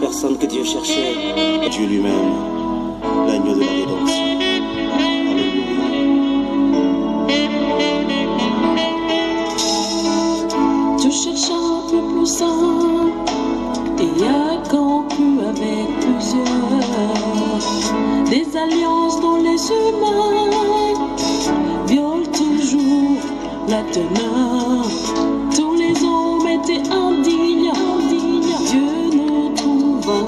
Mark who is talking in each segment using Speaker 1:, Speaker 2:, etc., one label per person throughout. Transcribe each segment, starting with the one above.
Speaker 1: personne que Dieu cherchait. Dieu lui-même, l'agneau de la rédemption. Alléluia.
Speaker 2: Tu cherches un peu plus simple et a rompu avec plusieurs. Des alliances dont les humains violent toujours la teneur. Tous les hommes étaient indignes. Dieu ne trouva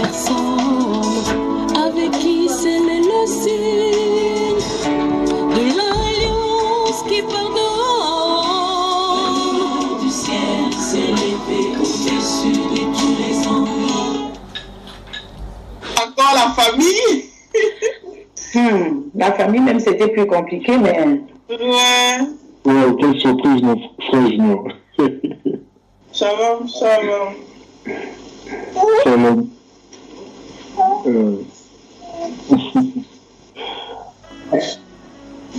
Speaker 2: personne avec qui sceller le signe de l'alliance qui pardonne. Du ciel s'est levé au-dessus de tous les anges.
Speaker 3: Encore la famille.
Speaker 4: La famille même c'était plus compliqué, mais...
Speaker 3: Ouais.
Speaker 5: Ouais, quelle surprise, mon frère Junior.
Speaker 3: Shalom, shalom.
Speaker 5: Shalom.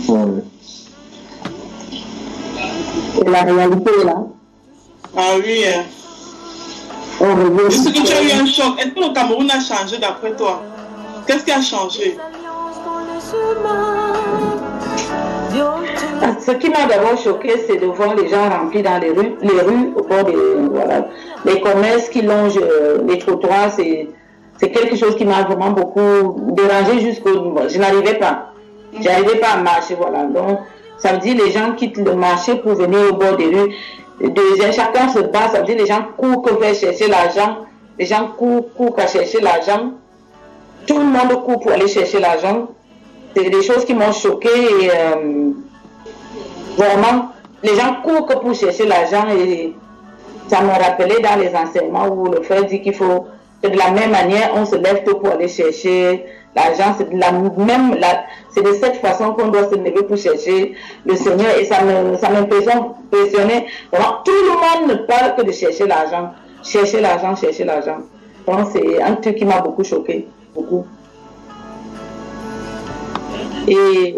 Speaker 5: Ouais.
Speaker 4: Et la réalité est là.
Speaker 3: Ah oui. Hein.
Speaker 4: On revient.
Speaker 3: Est-ce que tu as eu un choc? Est-ce que le Cameroun a changé d'après toi? Qu'est-ce qui a changé?
Speaker 4: Ce qui m'a d'abord choqué, c'est de voir les gens remplis dans les rues au bord des les commerces qui longent les trottoirs. C'est quelque chose qui m'a vraiment beaucoup dérangé jusqu'au... Je n'arrivais pas. J'arrivais pas à marcher, voilà. Donc, ça veut dire les gens quittent le marché pour venir au bord des rues. Deuxième, chacun se bat, ça veut dire les gens courent vers chercher l'argent. Les gens courent à chercher l'argent. Tout le monde court pour aller chercher l'argent. C'est des choses qui m'ont choqué et vraiment, les gens courent que pour chercher l'argent et ça me rappelait dans les enseignements où le frère dit qu'il faut que de la même manière, on se lève tôt pour aller chercher l'argent. C'est de cette façon qu'on doit se lever pour chercher le Seigneur et ça m'impressionnait. Vraiment, tout le monde ne parle que de chercher l'argent. Chercher l'argent, chercher l'argent. Donc c'est un truc qui m'a beaucoup choqué, beaucoup. Et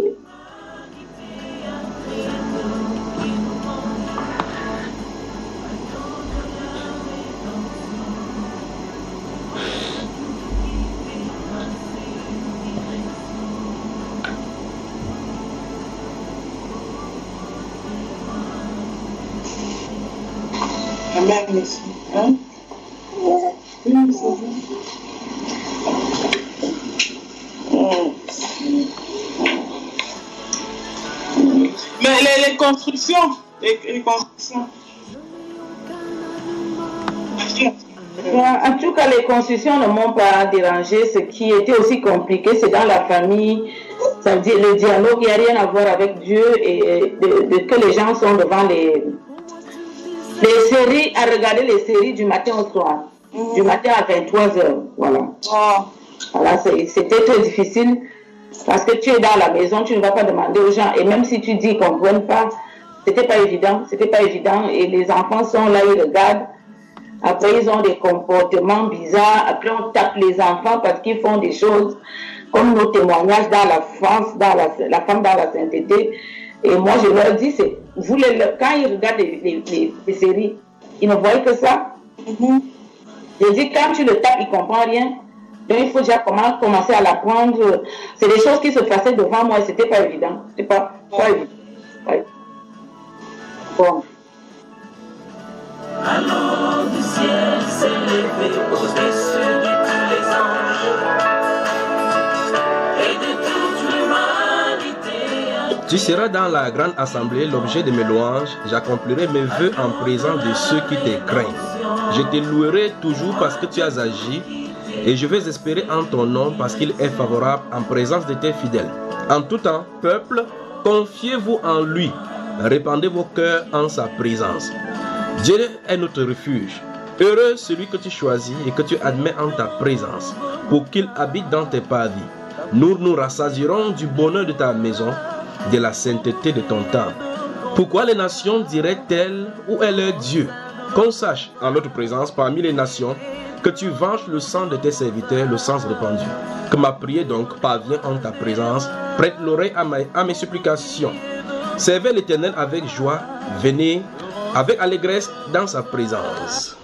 Speaker 3: Amen, merci. Hein? Mais les constructions, les constructions.
Speaker 4: en tout cas, les constructions ne m'ont pas dérangé. Ce qui était aussi compliqué, c'est dans la famille. Ça veut dire le dialogue, il n'y a rien à voir avec Dieu et que les gens sont devant les séries, à regarder les séries du matin au soir. Du matin à 23h. Voilà. Voilà, c'était très difficile. Parce que tu es dans la maison, tu ne vas pas demander aux gens. Et même si tu dis qu'ils ne comprennent pas, c'était pas évident. C'était pas évident. Et les enfants sont là, ils regardent. Après, ils ont des comportements bizarres. Après, on tape les enfants parce qu'ils font des choses comme nos témoignages dans la France, dans la femme dans la sainteté. Et moi, je leur dis, quand ils regardent les séries, ils ne voient que ça. Je dis, quand tu le tapes, il ne comprend rien. Donc, il faut déjà commencer à l'apprendre. C'est des choses qui se passaient devant moi et ce n'était pas évident. C'était pas évident. Ouais. Bon.
Speaker 2: Alors du ciel s'est levé au-dessus de tous les anges et de toute l'humanité.
Speaker 6: Tu seras dans la grande assemblée l'objet de mes louanges. J'accomplirai mes vœux en présence de ceux qui te craignent. Je te louerai toujours parce que tu as agi. Et je vais espérer en ton nom parce qu'il est favorable en présence de tes fidèles. En tout temps, peuple, confiez-vous en lui. Répandez vos cœurs en sa présence. Dieu est notre refuge. Heureux celui que tu choisis et que tu admets en ta présence pour qu'il habite dans tes paradis. Nous nous rassasierons du bonheur de ta maison, de la sainteté de ton temple. Pourquoi les nations diraient-elles où est leur Dieu? Qu'on sache en notre présence parmi les nations que tu venges le sang de tes serviteurs, le sang répandu. Que ma prière donc parvienne en ta présence. Prête l'oreille à mes supplications. Servez l'Éternel avec joie. Venez avec allégresse dans sa présence.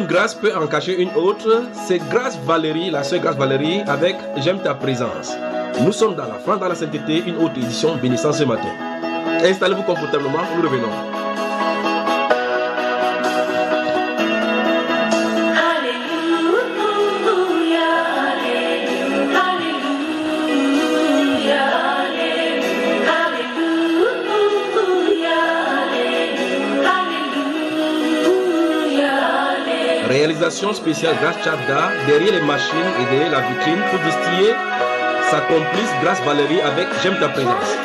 Speaker 6: grâce peut en cacher une autre. C'est Grâce Valérie, la sœur Grâce Valérie, avec J'aime ta présence. Nous sommes dans la fin, dans la sainteté, une autre édition bénissant ce matin. Installez-vous confortablement, nous revenons. Réalisation spéciale Grâce Chavda, derrière les machines et derrière la vitrine pour distiller sa complice Grâce Valérie avec J'aime ta présence.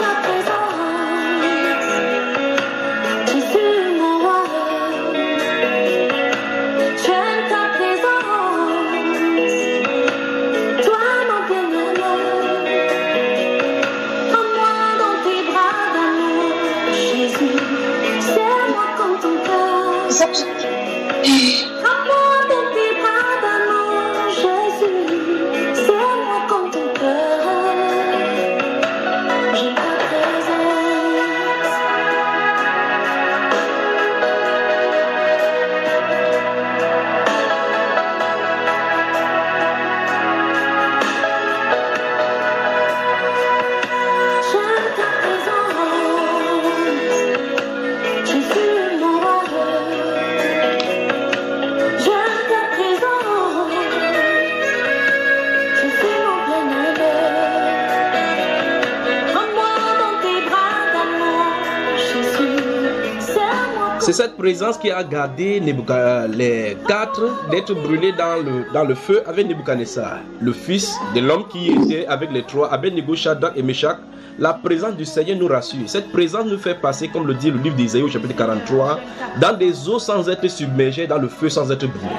Speaker 6: C'est cette présence qui a gardé les quatre d'être brûlés dans le feu avec Nebuchadnezzar, le fils de l'homme qui était avec les trois, Abednego, Shadrach et Meshach. La présence du Seigneur nous rassure. Cette présence nous fait passer, comme le dit le livre d'Isaïe au chapitre 43, dans des eaux sans être submergés, dans le feu sans être brûlés.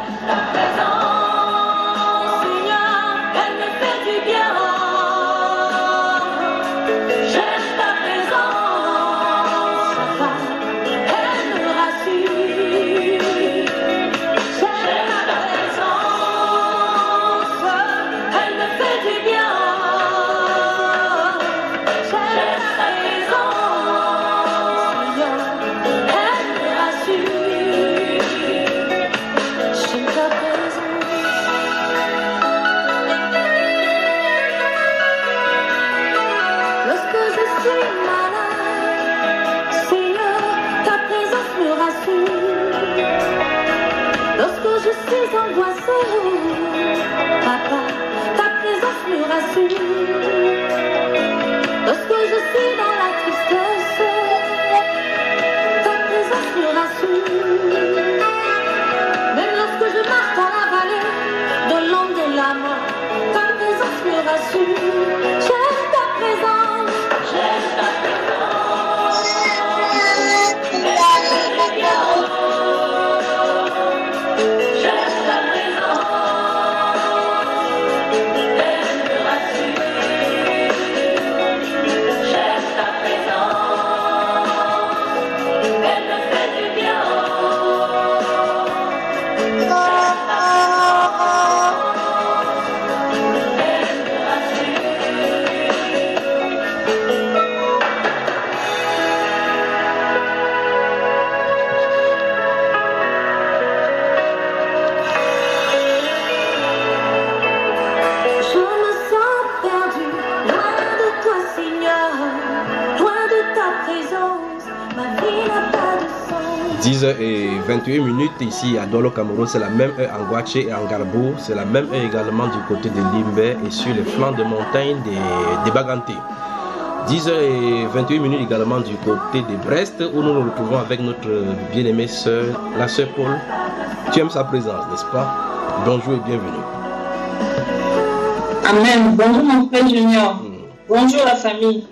Speaker 7: Je me sens perdu, loin de toi Seigneur, loin de ta présence, ma vie n'a pas de sens.
Speaker 6: 10h21 ici à Dolo Cameroun, c'est la même heure en Guaché et en Garbo, c'est la même heure également du côté de Limbe et sur les flancs de montagne des Baganté. 10h21 également du côté de Brest où nous nous retrouvons avec notre bien-aimée sœur, la sœur Paul. Tu aimes sa présence, n'est-ce pas? Bonjour et bienvenue.
Speaker 3: Amen. Bonjour mon frère Junior. Bonjour la famille.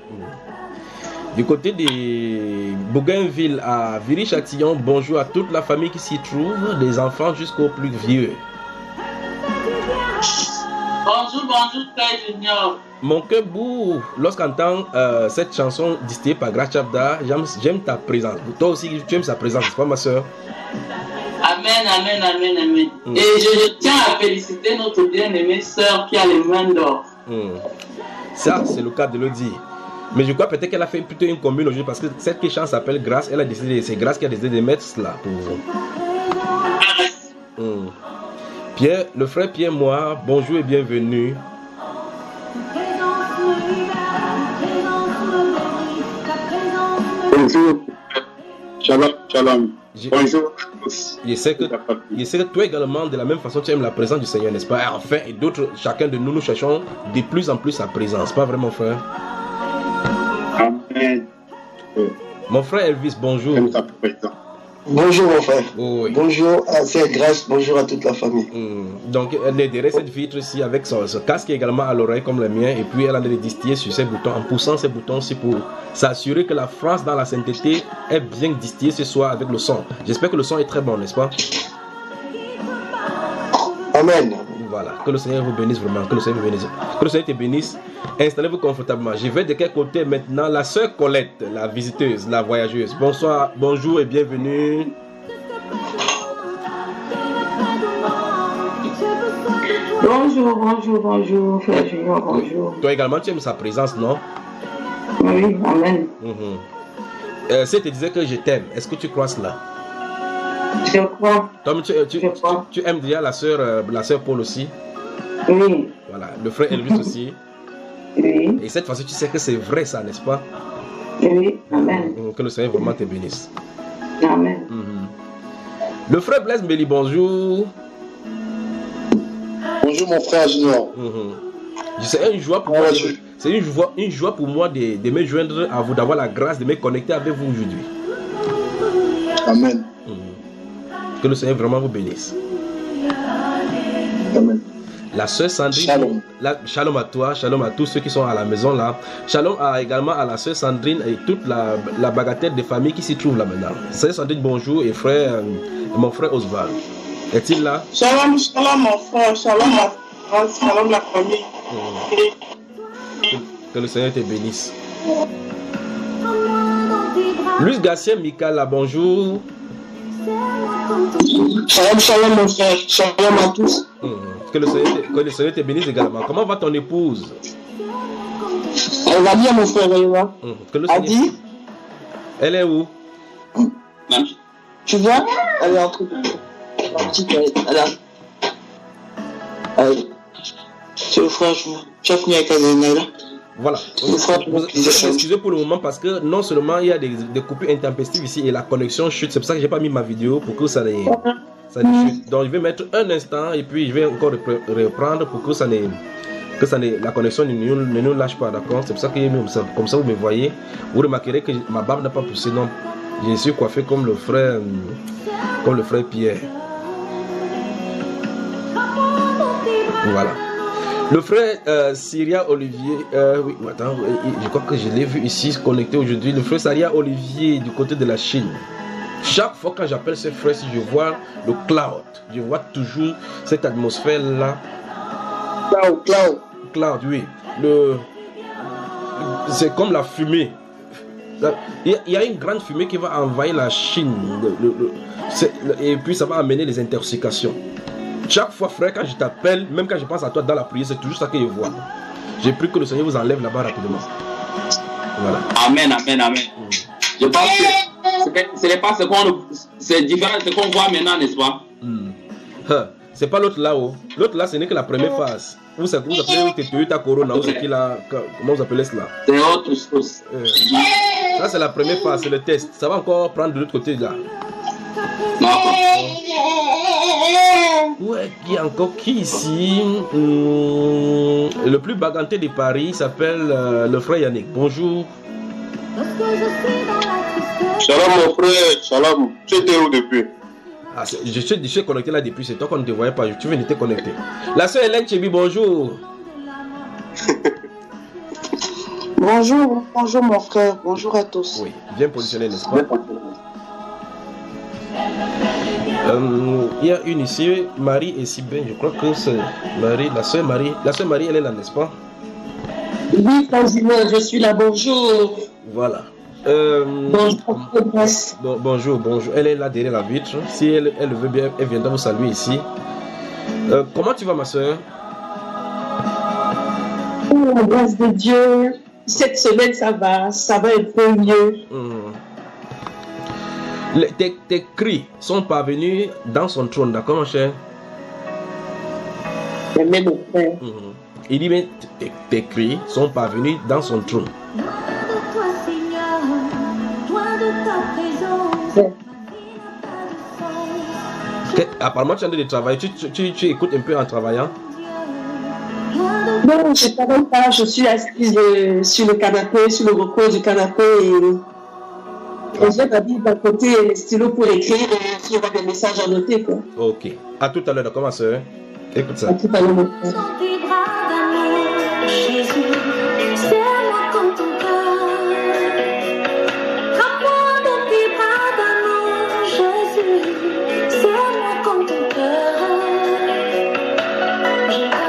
Speaker 6: Du côté de Bougainville à Viry-Châtillon, bonjour à toute la famille qui s'y trouve, des enfants jusqu'aux plus vieux.
Speaker 3: Bonjour frère Junior.
Speaker 6: Mon cœur boue lorsqu'entend cette chanson distillée par Grâce Chavda. J'aime ta présence. Toi aussi, tu aimes sa présence, n'est-ce pas ma soeur?
Speaker 3: Amen. Et je tiens à féliciter notre bien-aimée sœur qui a les mains d'or.
Speaker 6: Ça, c'est le cas de le dire. Mais je crois peut-être qu'elle a fait plutôt une commune aujourd'hui parce que cette qui chante s'appelle Grâce. Elle a décidé, c'est Grâce qui a décidé de mettre cela pour vous. Pierre, le frère Pierre Moi, bonjour et bienvenue.
Speaker 8: Bonjour. Shalom, shalom. Bonjour.
Speaker 6: Je sais que toi également, de la même façon, tu aimes la présence du Seigneur, n'est-ce pas? Et enfin, et d'autres, chacun de nous, nous cherchons de plus en plus sa présence, pas vrai, mon frère?
Speaker 8: Amen.
Speaker 6: Mon frère Elvis, bonjour.
Speaker 9: Bonjour mon frère.
Speaker 6: Oui.
Speaker 9: Bonjour à Frère Grâce, bonjour à toute la famille.
Speaker 6: Donc elle est derrière cette vitre ici avec son casque également à l'oreille comme le mien, et puis elle a les distiller sur ses boutons, en poussant ses boutons aussi pour s'assurer que la France dans la sainteté est bien distillée ce soir avec le son. J'espère que le son est très bon, n'est-ce pas?
Speaker 9: Amen.
Speaker 6: Voilà, que le Seigneur vous bénisse vraiment, que le Seigneur vous bénisse. Que le Seigneur te bénisse. Installez-vous confortablement. Je vais de quel côté maintenant? La sœur Colette, la visiteuse, la voyageuse. Bonsoir, bonjour et bienvenue.
Speaker 4: Bonjour, frère Junior, bonjour.
Speaker 6: Toi également, tu aimes sa présence, non?
Speaker 4: Oui, amen.
Speaker 6: Si elle te disait que je t'aime, est-ce que tu crois cela?
Speaker 4: Je crois.
Speaker 6: Tom, tu aimes déjà la sœur Paul aussi?
Speaker 4: Oui.
Speaker 6: Voilà, le frère Elvis aussi.
Speaker 4: Oui.
Speaker 6: Et cette fois-ci, tu sais que c'est vrai ça, n'est-ce pas?
Speaker 4: Oui, amen.
Speaker 6: Que le Seigneur vraiment te bénisse.
Speaker 4: Amen.
Speaker 6: Le frère Blaise Méli, bonjour.
Speaker 9: Bonjour mon frère Junior.
Speaker 6: C'est une joie pour moi. C'est une joie pour moi de me joindre à vous, d'avoir la grâce de me connecter avec vous aujourd'hui.
Speaker 9: Amen.
Speaker 6: Que le Seigneur vraiment vous bénisse.
Speaker 9: Amen.
Speaker 6: La sœur Sandrine,
Speaker 9: Shalom.
Speaker 6: Shalom à toi, shalom à tous ceux qui sont à la maison là. Shalom également à la sœur Sandrine et toute la bagatelle de famille qui s'y trouve là maintenant. Sœur Sandrine, bonjour, et mon frère Oswald. Est-il là?
Speaker 3: Shalom, shalom mon frère, shalom ma France, shalom la famille.
Speaker 6: Que le Seigneur te bénisse. Luis Garcia Mikala, bonjour.
Speaker 9: Shalom, shalom mon frère, shalom à tous.
Speaker 6: Que le Seigneur te bénisse également. Comment va ton épouse?
Speaker 9: Elle va bien mon frère, elle va.
Speaker 6: Que le Seigneur... Elle est où?
Speaker 9: Tu vois? Elle est en train de... C'est le frère, tu as fini avec Azena là?
Speaker 6: Voilà. Vous excusez pour le moment parce que non seulement il y a des coupures intempestives ici et la connexion chute. C'est pour ça que j'ai pas mis ma vidéo pour que ça ne chute. Donc je vais mettre un instant et puis je vais encore reprendre pour que la connexion ne nous lâche pas, d'accord? C'est pour ça que comme ça vous me voyez. Vous remarquerez que ma barbe n'a pas poussé, non. Je suis coiffé comme le frère Pierre. Voilà. Le frère Syria Olivier, oui, attends, je crois que je l'ai vu ici connecté aujourd'hui. Le frère Syria Olivier du côté de la Chine. Chaque fois que j'appelle ce frère, si je vois le cloud, je vois toujours cette atmosphère-là. Cloud, oui. C'est comme la fumée. Il y a une grande fumée qui va envahir la Chine. Et puis ça va amener les intoxications. Chaque fois, frère, quand je t'appelle, même quand je pense à toi dans la prière, c'est toujours ça que je vois. J'ai pris que le Seigneur vous enlève là-bas rapidement. Voilà.
Speaker 10: Amen. Je pense que ce n'est pas ce qu'on... C'est différent de ce qu'on voit maintenant, n'est-ce pas?
Speaker 6: C'est pas l'autre là-haut. L'autre là, ce n'est que la première phase. Vous appelez Toyota Corona, ou c'est qui là? Comment vous appelez cela?
Speaker 10: C'est autre chose.
Speaker 6: Ça, c'est la première phase, c'est le test. Ça va encore prendre de l'autre côté là. Ouais, il y a encore qui ici? Le plus baganté de Paris s'appelle le frère Yannick. Bonjour.
Speaker 8: Shalom mon frère, shalom. Tu étais où depuis?
Speaker 6: Je suis connecté là depuis, c'est toi qu'on ne te voyait pas. Tu viens de te connecter. La soeur Hélène Chebi, bonjour.
Speaker 11: Bonjour mon frère, bonjour à tous.
Speaker 6: Oui, bien positionné, n'est-ce pas? Il y a une ici, Marie et Sibin, je crois que c'est Marie, la soeur Marie. La soeur Marie, elle est là, n'est-ce pas?
Speaker 11: Oui, je suis là, bonjour.
Speaker 6: Voilà.
Speaker 11: Bonjour.
Speaker 6: Bonjour. Elle est là derrière la vitre. Si elle veut bien, elle viendra vous saluer ici. Comment tu vas, ma soeur?
Speaker 11: Oh, la grâce de Dieu. Cette semaine, ça va un peu mieux.
Speaker 6: Tes cris sont parvenus dans son trône, d'accord mon cher?
Speaker 9: Amen, mon frère.
Speaker 6: Il dit, mais tes cris sont parvenus dans son trône.
Speaker 7: Loin de toi, Seigneur, loin de ta présence.
Speaker 6: Apparemment, tu es en train de travailler. Tu écoutes un peu en travaillant?
Speaker 9: Non, je ne travaille pas. Je suis assise sur le canapé, sur le repos du canapé. Et j'ai ma Bible à côté et les stylos pour écrire. Et il y aura des messages à noter. Quoi.
Speaker 6: Ok. À tout à l'heure, d'accord, ma soeur? Écoute ça.
Speaker 9: À tout à l'heure, mon frère.
Speaker 7: Dans tes bras d'amour, Jésus, serre-moi comme ton cœur. Prends-moi dans tes bras d'amour, Jésus, serre-moi comme ton cœur. J'ai ta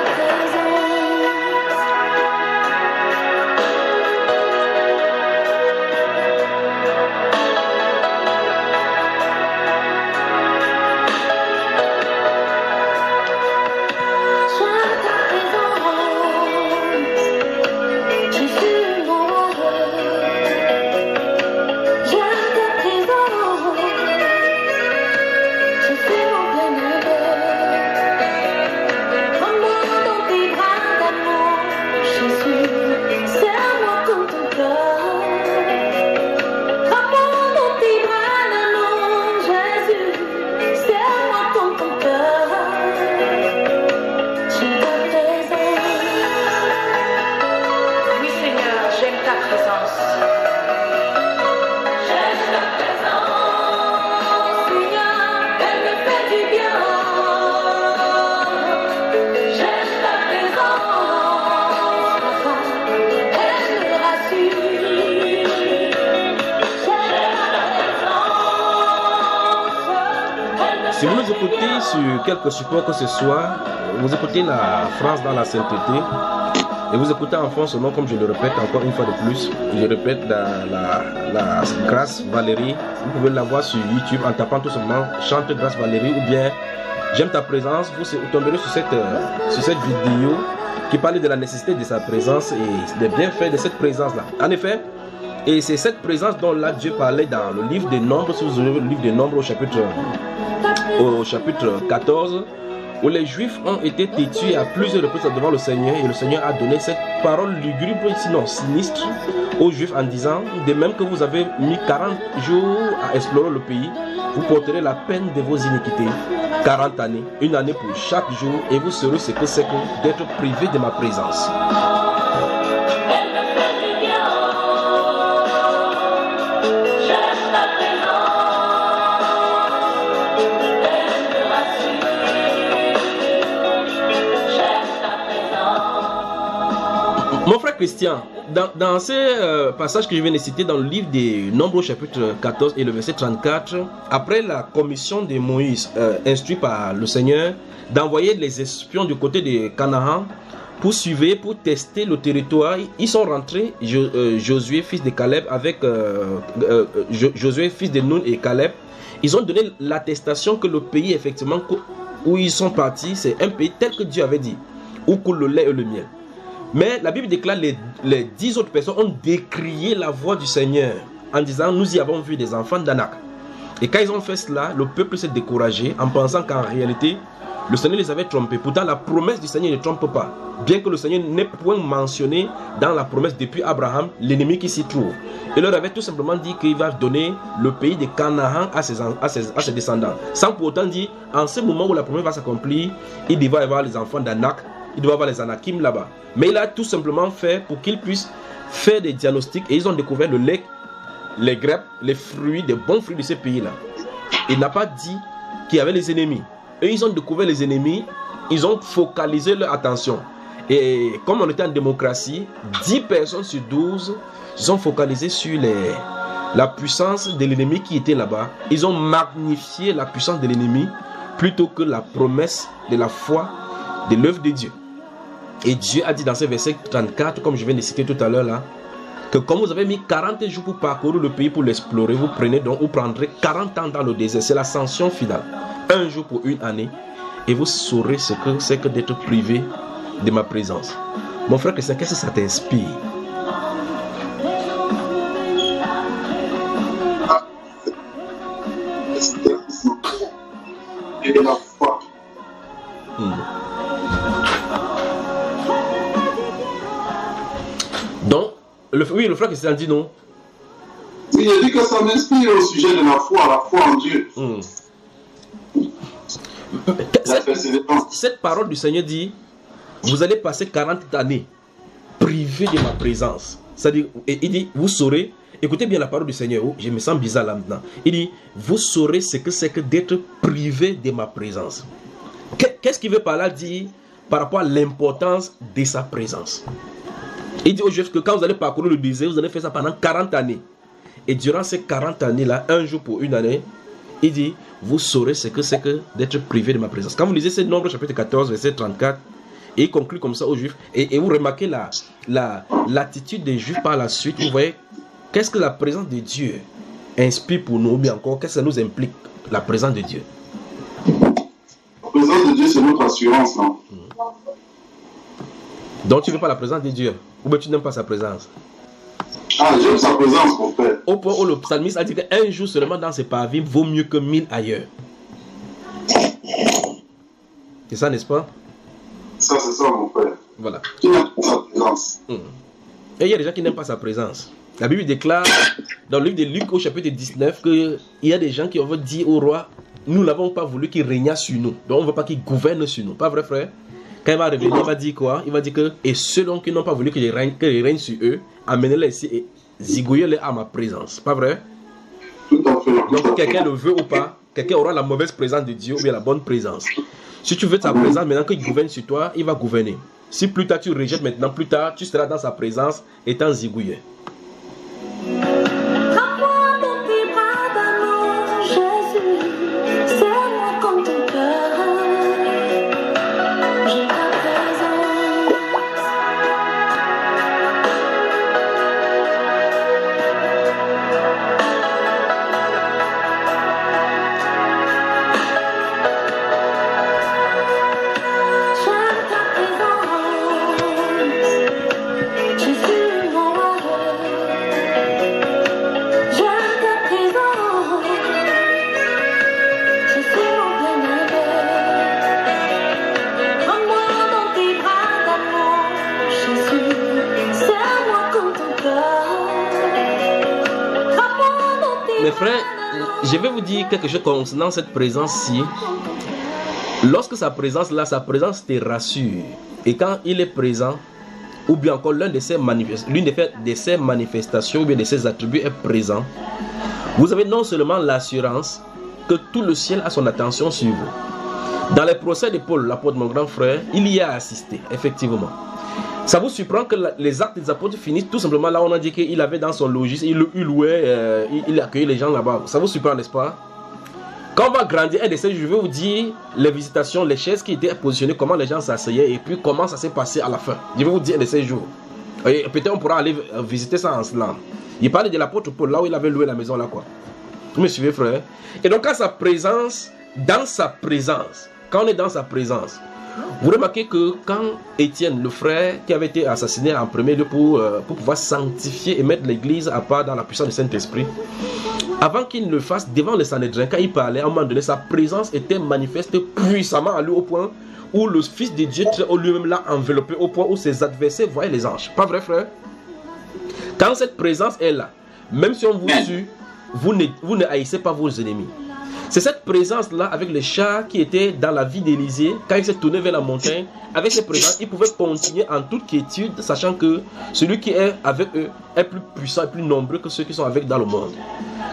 Speaker 6: Si vous nous écoutez sur quelque support que ce soit, vous écoutez la phrase dans la sainteté et vous écoutez en fond ce nom, comme je le répète encore une fois de plus. Je répète la Grâce Valérie. Vous pouvez la voir sur YouTube en tapant tout simplement Chante Grâce Valérie ou bien J'aime ta présence. Vous tomberez sur cette vidéo qui parle de la nécessité de sa présence et des bienfaits de cette présence-là. En effet, et c'est cette présence dont là Dieu parlait dans le livre des Nombres, si vous ouvrez le livre des Nombres au chapitre 14, où les Juifs ont été têtus à plusieurs reprises devant le Seigneur, et le Seigneur a donné cette parole lugubre, sinon sinistre, aux Juifs en disant, de même que vous avez mis 40 jours à explorer le pays, vous porterez la peine de vos iniquités, 40 années, une année pour chaque jour, et vous saurez ce que c'est que d'être privé de ma présence. Mon frère Christian, dans ces passages que je viens de citer dans le livre des Nombres chapitre 14 et le verset 34, après la commission de Moïse instruite par le Seigneur d'envoyer les espions du côté de Canaan pour suivre, pour tester le territoire, ils sont rentrés, Josué fils de Caleb avec Josué fils de Nun et Caleb, ils ont donné l'attestation que le pays effectivement où ils sont partis, c'est un pays tel que Dieu avait dit, où coule le lait et le miel. Mais la Bible déclare les 10 autres personnes ont décrié la voix du Seigneur en disant nous y avons vu des enfants d'Anak. Et quand ils ont fait cela, le peuple s'est découragé en pensant qu'en réalité le Seigneur les avait trompés. Pourtant la promesse du Seigneur ne trompe pas. Bien que le Seigneur n'ait point mentionné dans la promesse depuis Abraham l'ennemi qui s'y trouve. Il leur avait tout simplement dit qu'il va donner le pays de Canaan à ses descendants. Sans pour autant dire en ce moment où la promesse va s'accomplir, il devra y avoir les enfants d'Anak. Il doit avoir les Anakim là-bas. Mais il a tout simplement fait pour qu'ils puissent faire des diagnostics. Et ils ont découvert le lait, les grapes, les fruits, des bons fruits de ces pays-là. Il n'a pas dit qu'il y avait les ennemis. Eux, ils ont découvert les ennemis. Ils ont focalisé leur attention. Et comme on était en démocratie, 10 personnes sur 12 ils ont focalisé sur la puissance de l'ennemi qui était là-bas. Ils ont magnifié la puissance de l'ennemi plutôt que la promesse de la foi de l'œuvre de Dieu. Et Dieu a dit dans ce verset 34, comme je viens de citer tout à l'heure là, que comme vous avez mis 40 jours pour parcourir le pays, pour l'explorer, vous prendrez 40 ans dans le désert. C'est l'ascension finale. Un jour pour une année. Et vous saurez ce que c'est que d'être privé de ma présence. Mon frère Christian, qu'est-ce que ça t'inspire?
Speaker 8: christianisme et de la foi.
Speaker 6: Donc, le frère Christian dit non.
Speaker 8: Il a dit que ça m'inspire au sujet de la foi en Dieu.
Speaker 6: Cette parole du Seigneur dit, vous allez passer 40 années privés de ma présence. C'est-à-dire, il dit, vous saurez, écoutez bien la parole du Seigneur, je me sens bizarre là maintenant. Il dit, vous saurez ce que c'est que d'être privé de ma présence. Qu'est-ce qu'il veut par là dire par rapport à l'importance de sa présence? Il dit aux Juifs que quand vous allez parcourir le désert, vous allez faire ça pendant 40 années. Et durant ces 40 années-là, un jour pour une année, il dit, vous saurez ce que c'est que d'être privé de ma présence. Quand vous lisez ce Nombre chapitre 14, verset 34, et il conclut comme ça aux Juifs, et vous remarquez l'attitude des Juifs par la suite, vous voyez, qu'est-ce que la présence de Dieu inspire pour nous, ou bien encore, qu'est-ce que ça nous implique, la présence de Dieu?
Speaker 8: La présence de Dieu, c'est notre assurance, non?
Speaker 6: Donc tu ne veux pas la présence de Dieu, ou bien tu n'aimes pas sa présence?
Speaker 8: Ah, j'aime sa présence, mon père.
Speaker 6: Au point où le psalmiste a dit qu'un jour seulement dans ses parvis vaut mieux que 1000 ailleurs. C'est ça, n'est-ce pas?
Speaker 8: Ça, c'est ça, mon père.
Speaker 6: Voilà.
Speaker 8: Tu n'aimes pas sa présence.
Speaker 6: Et il y a des gens qui n'aiment pas sa présence. La Bible déclare dans le livre de Luc au chapitre 19 qu'il y a des gens qui ont dit au roi, nous n'avons pas voulu qu'il régnât sur nous. Donc on ne veut pas qu'il gouverne sur nous. Pas vrai, frère? Quand il va revenir, il va dire quoi? Il va dire que, et ceux qui n'ont pas voulu que je règne sur eux, amenez-les ici et zigouillez-les à ma présence. Pas vrai?
Speaker 8: Tout à fait.
Speaker 6: Donc quelqu'un le veut ou pas, quelqu'un aura la mauvaise présence de Dieu ou bien la bonne présence. Si tu veux sa présence, maintenant qu'il gouverne sur toi, il va gouverner. Si plus tard tu rejettes maintenant, plus tard tu seras dans sa présence étant zigouillé. Mes frères, je vais vous dire quelque chose concernant cette présence-ci. Lorsque sa présence te rassure. Et quand il est présent, ou bien encore l'une de ses manifestations, ou bien de ses attributs est présent, vous avez non seulement l'assurance que tout le ciel a son attention sur vous. Dans les procès de Paul, l'apôtre, mon grand frère, il y a assisté, effectivement. Ça vous surprend que les actes des apôtres finissent tout simplement là où on a dit qu'il avait dans son logis, il louait, il accueillait les gens là-bas. Ça vous surprend, n'est-ce pas? Quand on va grandir, je vais vous dire les visitations, les chaises qui étaient positionnées, comment les gens s'asseyaient et puis comment ça s'est passé à la fin. Je vais vous dire de ces jours. Peut-être on pourra aller visiter ça en cela. Il parlait de l'apôtre Paul, là où il avait loué la maison là quoi. Vous me suivez, frère? Et donc quand on est dans sa présence, vous remarquez que quand Étienne, le frère qui avait été assassiné en premier lieu pour pouvoir sanctifier et mettre l'église à part dans la puissance du Saint-Esprit, avant qu'il ne le fasse devant le Sanhédrin, quand il parlait, à un moment donné, sa présence était manifeste puissamment à lui au point où le Fils de Dieu lui-même l'a enveloppé, au point où ses adversaires voyaient les anges. Pas vrai, frère? Quand cette présence est là, même si on vous tue, vous ne haïssez pas vos ennemis. C'est cette présence-là avec les chars qui étaient dans la vie d'Élisée, quand il s'est tourné vers la montagne, avec cette présence, il pouvait continuer en toute quiétude, sachant que celui qui est avec eux est plus puissant et plus nombreux que ceux qui sont avec dans le monde.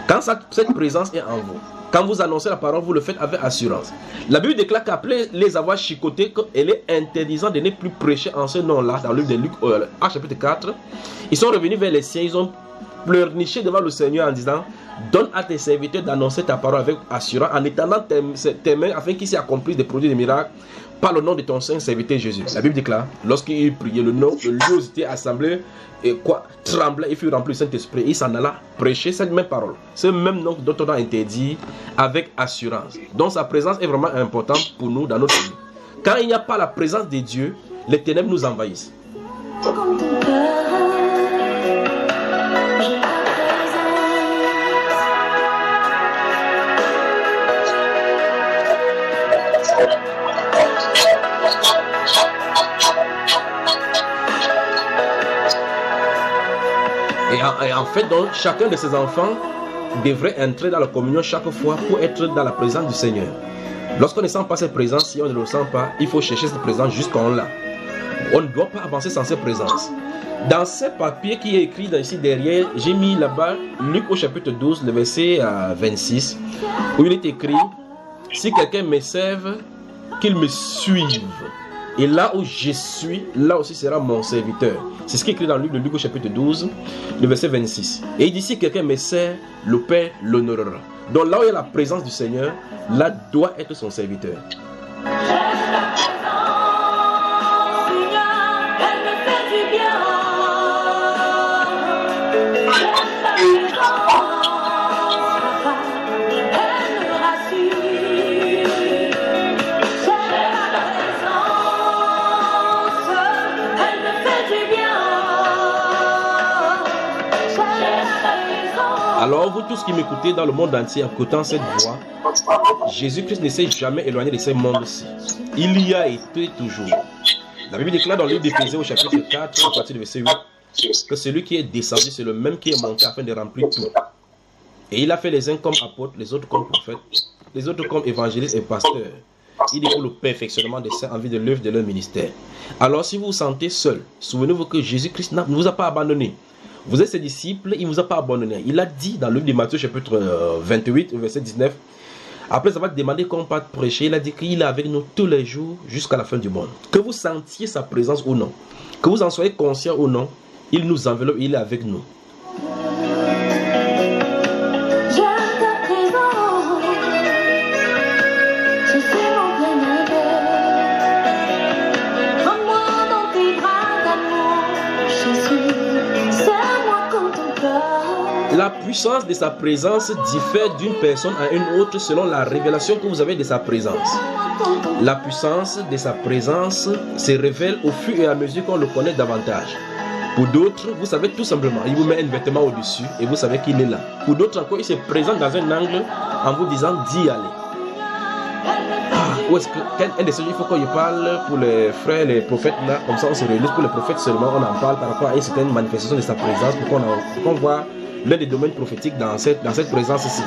Speaker 6: Quand cette présence est en vous, quand vous annoncez la parole, vous le faites avec assurance. La Bible déclare qu'après les avoir chicotés, qu'elle est interdisant de ne plus prêcher en ce nom-là, dans le livre de Luc, chapitre 4, ils sont revenus vers les siens, ils ont pleurniché devant le Seigneur en disant: donne à tes serviteurs d'annoncer ta parole avec assurance en étendant tes mains afin qu'il s'y accomplisse des produits de miracles par le nom de ton saint serviteur Jésus. La Bible déclare, lorsqu'il priait, le lieu était assemblé et tremblait et fut rempli du Saint-Esprit. Il s'en alla prêcher cette même parole, ce même nom dont on a interdit avec assurance. Donc sa présence est vraiment importante pour nous dans notre vie. Quand il n'y a pas la présence de Dieu, les ténèbres nous envahissent. Et en fait, donc, chacun de ces enfants devrait entrer dans la communion chaque fois pour être dans la présence du Seigneur. Lorsqu'on ne sent pas cette présence, si on ne le sent pas, il faut chercher cette présence jusqu'à là. On ne doit pas avancer sans cette présence. Dans ce papier qui est écrit ici derrière, j'ai mis là-bas Luc au chapitre 12, le verset 26, où il est écrit: si quelqu'un me serve, qu'il me suive. Et là où je suis, là aussi sera mon serviteur. C'est ce qui est écrit dans Luc au chapitre 12, le verset 26. Et il dit: si quelqu'un me sert, le Père l'honorera. Donc là où il y a la présence du Seigneur, là doit être son serviteur. Alors vous tous qui m'écoutez dans le monde entier, écoutant cette voix, Jésus-Christ ne s'est jamais éloigné de ce monde-ci. Il y a été toujours. La Bible déclare dans le livre d'Éphésiens au chapitre 4, à partir du verset 8, que celui qui est descendu, c'est le même qui est monté afin de remplir tout. Et il a fait les uns comme apôtres, les autres comme prophètes, les autres comme évangélistes et pasteurs. Il est pour le perfectionnement des saints en vue de l'œuvre de leur ministère. Alors si vous vous sentez seul, souvenez-vous que Jésus-Christ ne vous a pas abandonné. Vous êtes ses disciples, il ne vous a pas abandonné. Il a dit dans le livre de Matthieu chapitre 28, verset 19, après avoir demandé qu'on parte prêcher, il a dit qu'il est avec nous tous les jours jusqu'à la fin du monde. Que vous sentiez sa présence ou non, que vous en soyez conscient ou non, il nous enveloppe, il est avec nous. La puissance de sa présence diffère d'une personne à une autre selon la révélation que vous avez de sa présence. La puissance de sa présence se révèle au fur et à mesure qu'on le connaît davantage. Pour d'autres, vous savez tout simplement, il vous met un vêtement au-dessus et vous savez qu'il est là. Pour d'autres encore, il se présente dans un angle en vous disant d'y aller. Où est-ce que, un des sujets, il faut qu'on y parle pour les frères, les prophètes là, comme ça on se réunit pour les prophètes seulement, on en parle par rapport à une certaine manifestation de sa présence pour qu'on voit l'un des domaines prophétiques dans cette présence ici.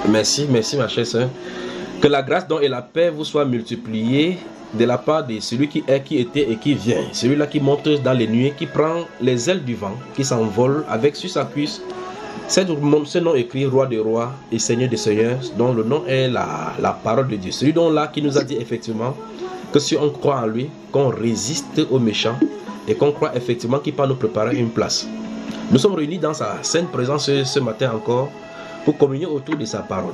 Speaker 6: Merci ma chère sœur. Que la grâce dont et la paix vous soient multipliées de la part de celui qui est, qui était et qui vient. Celui-là qui monte dans les nuées, qui prend les ailes du vent, qui s'envole avec sur sa cuisse ce nom écrit Roi des rois et Seigneur des seigneurs, dont le nom est la parole de Dieu. Celui dont là qui nous a dit effectivement que si on croit en lui, qu'on résiste aux méchants et qu'on croit effectivement qu'il peut nous préparer une place. Nous sommes réunis dans sa sainte présence ce matin encore pour communier autour de sa parole.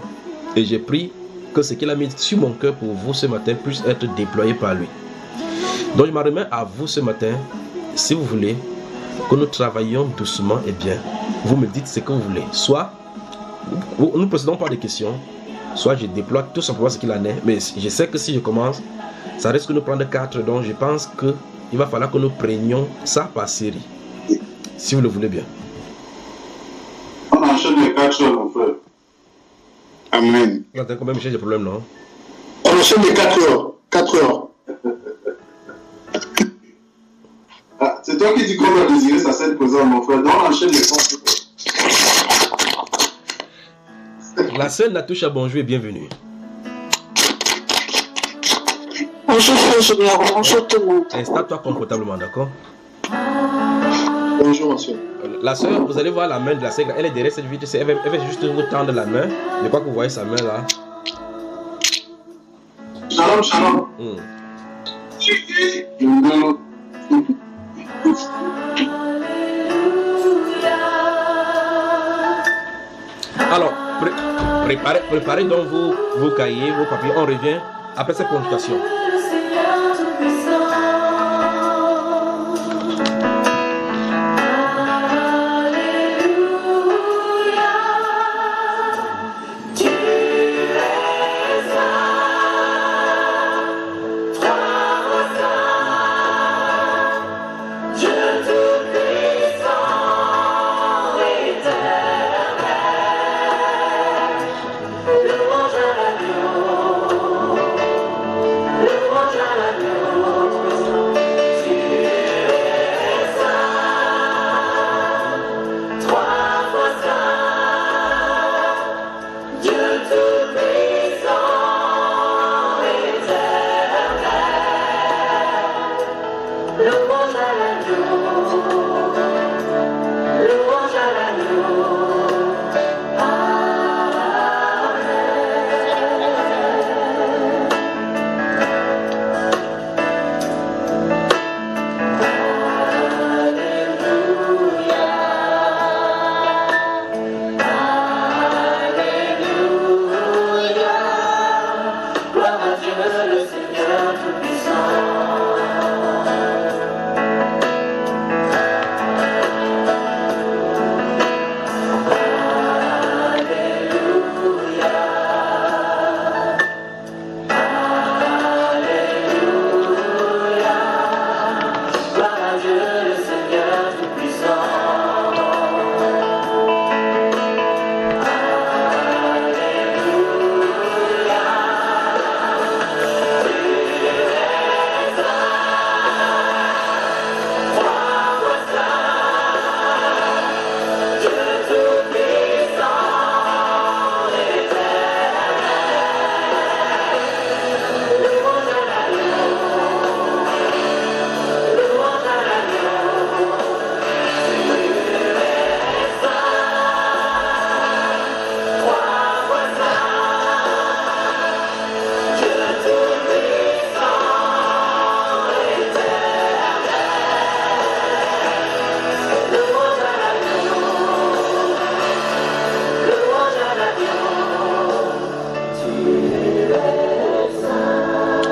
Speaker 6: Et j'ai pris que ce qu'il a mis sur mon cœur pour vous ce matin puisse être déployé par lui. Donc je me remets à vous ce matin, si vous voulez que nous travaillions doucement et bien. Vous me dites ce que vous voulez. Soit nous ne procédons pas de questions, soit je déploie tout simplement ce qu'il en est. Mais je sais que si je commence, ça risque de nous prendre 4. Donc je pense qu'il va falloir que nous prenions ça par série. Si vous le voulez bien.
Speaker 8: On enchaîne les 4 heures, mon frère. Amen.
Speaker 6: Vous avez quand même des problèmes, non?
Speaker 8: On enchaîne les 4 heures. 4 heures. Ah, c'est toi qui dis qu'on va désirer sa scène présente, mon frère. Non, on enchaîne les 4 heures.
Speaker 6: La sœur Natoucha, bonjour et bienvenue.
Speaker 11: Bonjour frère Junior, bonjour tout le monde.
Speaker 6: Installe-toi confortablement, d'accord?
Speaker 8: Bonjour, monsieur.
Speaker 6: La sœur, vous allez voir la main de la sœur, elle est derrière cette vitre, elle va juste vous tendre la main. Je crois que vous voyez sa main là.
Speaker 8: Shalom, shalom.
Speaker 6: Alors, préparez donc vos cahiers, vos papiers. On revient après cette consultation.
Speaker 7: Louange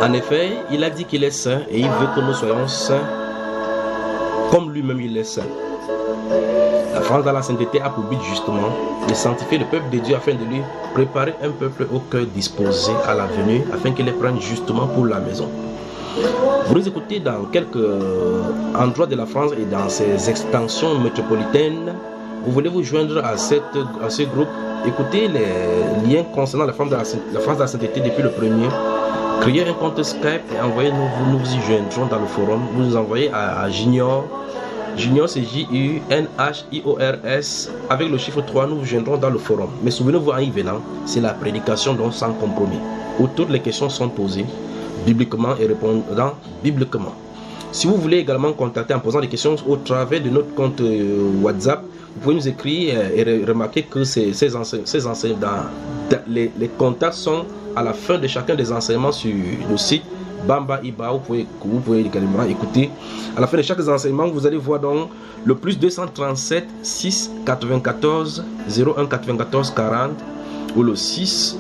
Speaker 6: En effet, il a dit qu'il est saint et il veut que nous soyons saints comme lui-même il est saint. La France dans la sainteté a pour but justement de sanctifier le peuple de Dieu afin de lui préparer un peuple au cœur disposé à la venue afin qu'il les prenne justement pour la maison. Vous nous écoutez dans quelques endroits de la France et dans ses extensions métropolitaines. Vous voulez vous joindre à ce groupe. Écoutez les liens concernant la France de la sainteté depuis le premier. Créez un compte Skype et envoyez-nous, nous y joindrons dans le forum. Vous nous envoyez à Junior. Junior c'est J-U-N-H-I-O-R-S. Avec le chiffre 3, nous vous joindrons dans le forum. Mais souvenez-vous, en y venant, c'est la prédication donc sans compromis, où toutes les questions sont posées bibliquement et répondant bibliquement. Si vous voulez également contacter en posant des questions au travers de notre compte WhatsApp, vous pouvez nous écrire et remarquer que ces enseignements, les contacts sont à la fin de chacun des enseignements sur le site Bamba Iba. Vous pouvez également écouter. À la fin de chaque enseignement, vous allez voir donc le plus 237 6 94 01 94 40 ou le 6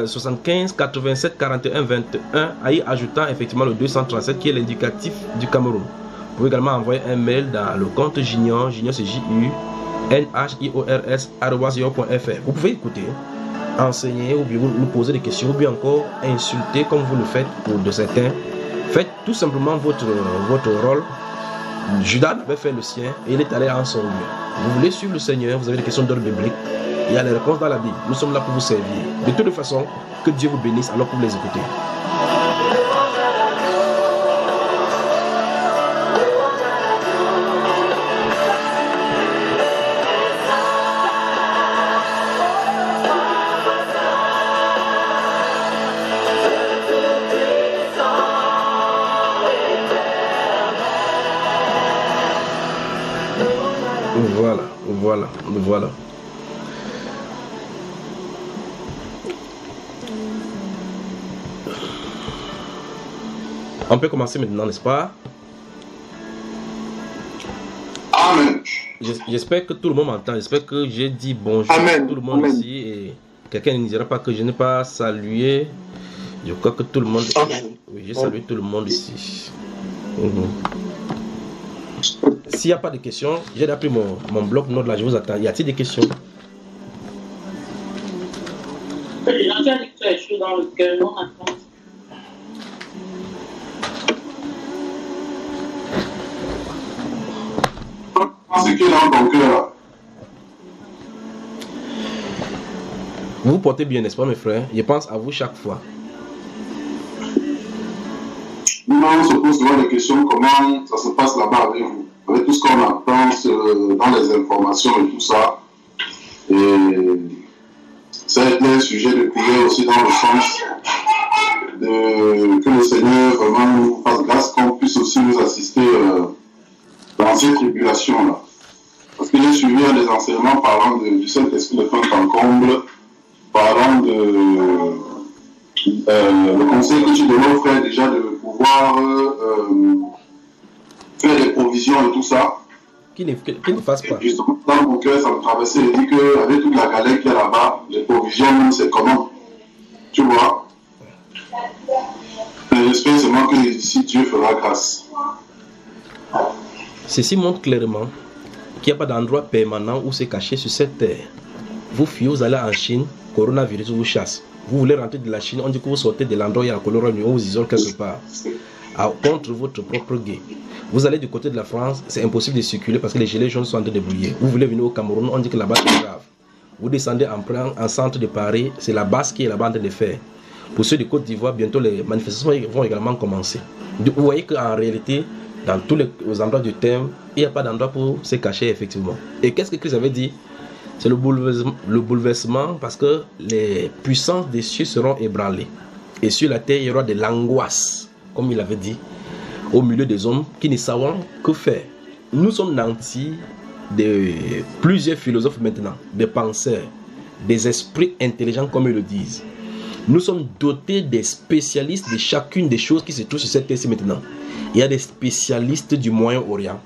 Speaker 6: 75 87 41 21, y ajoutant effectivement le 237 qui est l'indicatif du Cameroun. Vous pouvez également envoyer un mail dans le compte Junior c'est JUNHIORS@yahoo.fr. Vous pouvez écouter, enseigner ou bien nous poser des questions ou bien encore insulter comme vous le faites pour de certains. Faites tout simplement votre rôle. Judas avait fait le sien et il est allé en son lieu. Vous voulez suivre le Seigneur, vous avez des questions d'ordre biblique. Il y a les réponses dans la Bible. Nous sommes là pour vous servir. De toute façon, que Dieu vous bénisse alors que vous les écoutez. Voilà. On peut commencer maintenant, n'est-ce pas?
Speaker 8: Amen.
Speaker 6: J'espère que tout le monde m'entend. J'espère que j'ai dit bonjour à tout le monde ici et quelqu'un ne dira pas que je n'ai pas salué. Je crois que tout le monde... Oui, j'ai salué tout le monde ici. S'il n'y a pas de questions, j'ai appris mon bloc-notes là, je vous attends. Y a-t-il des questions?
Speaker 3: Dans le cœur, non, attends.
Speaker 8: C'est qui est dans ton cœur?
Speaker 6: Vous vous portez bien, n'est-ce pas mes frères? Je pense à vous chaque fois.
Speaker 8: Nous, on se pose souvent des questions, comment ça se passe là-bas avec vous, avec tout ce qu'on entend dans les informations et tout ça. Et ça a été un sujet de prière aussi dans le sens que le Seigneur vraiment nous fasse grâce, qu'on puisse aussi nous assister dans ces tribulations-là. Parce que j'ai suivi des enseignements parlant du Saint-Esprit de fin encombre, parlant de le conseil que tu donnes aux frères déjà de pouvoir faire des provisions et tout ça.
Speaker 6: Qui ne fasse pas.
Speaker 8: Justement, dans mon cœur, ça me traversait et dit qu'avec toute la galère qu'il y a là-bas, les provisions, c'est comment? Tu vois? J'espère seulement que ici, Dieu fera grâce.
Speaker 6: Ceci montre clairement qu'il n'y a pas d'endroit permanent où se cacher sur cette terre. Vous fuyez, vous allez en Chine, coronavirus vous chasse. Vous voulez rentrer de la Chine, on dit que vous sortez de l'endroit où il y a un coronavirus, on vous isole quelque part. Contre votre propre gré. Vous allez du côté de la France, c'est impossible de circuler parce que les gilets jaunes sont en train de brûler. Vous voulez venir au Cameroun, on dit que là-bas c'est grave. Vous descendez en centre de Paris, c'est la base qui est là-bas en train de faire. Pour ceux de Côte d'Ivoire, bientôt les manifestations vont également commencer. Vous voyez qu'en réalité, dans tous les endroits du terme, il n'y a pas d'endroit pour se cacher effectivement. Et qu'est-ce que Christ avait dit? C'est le bouleversement parce que les puissances des cieux seront ébranlées. Et sur la terre, il y aura de l'angoisse, comme il avait dit, au milieu des hommes qui ne savent que faire. Nous sommes nantis de plusieurs philosophes maintenant, des penseurs, des esprits intelligents comme ils le disent. Nous sommes dotés des spécialistes de chacune des choses qui se trouvent sur cette terre maintenant. Il y a des spécialistes du Moyen-Orient,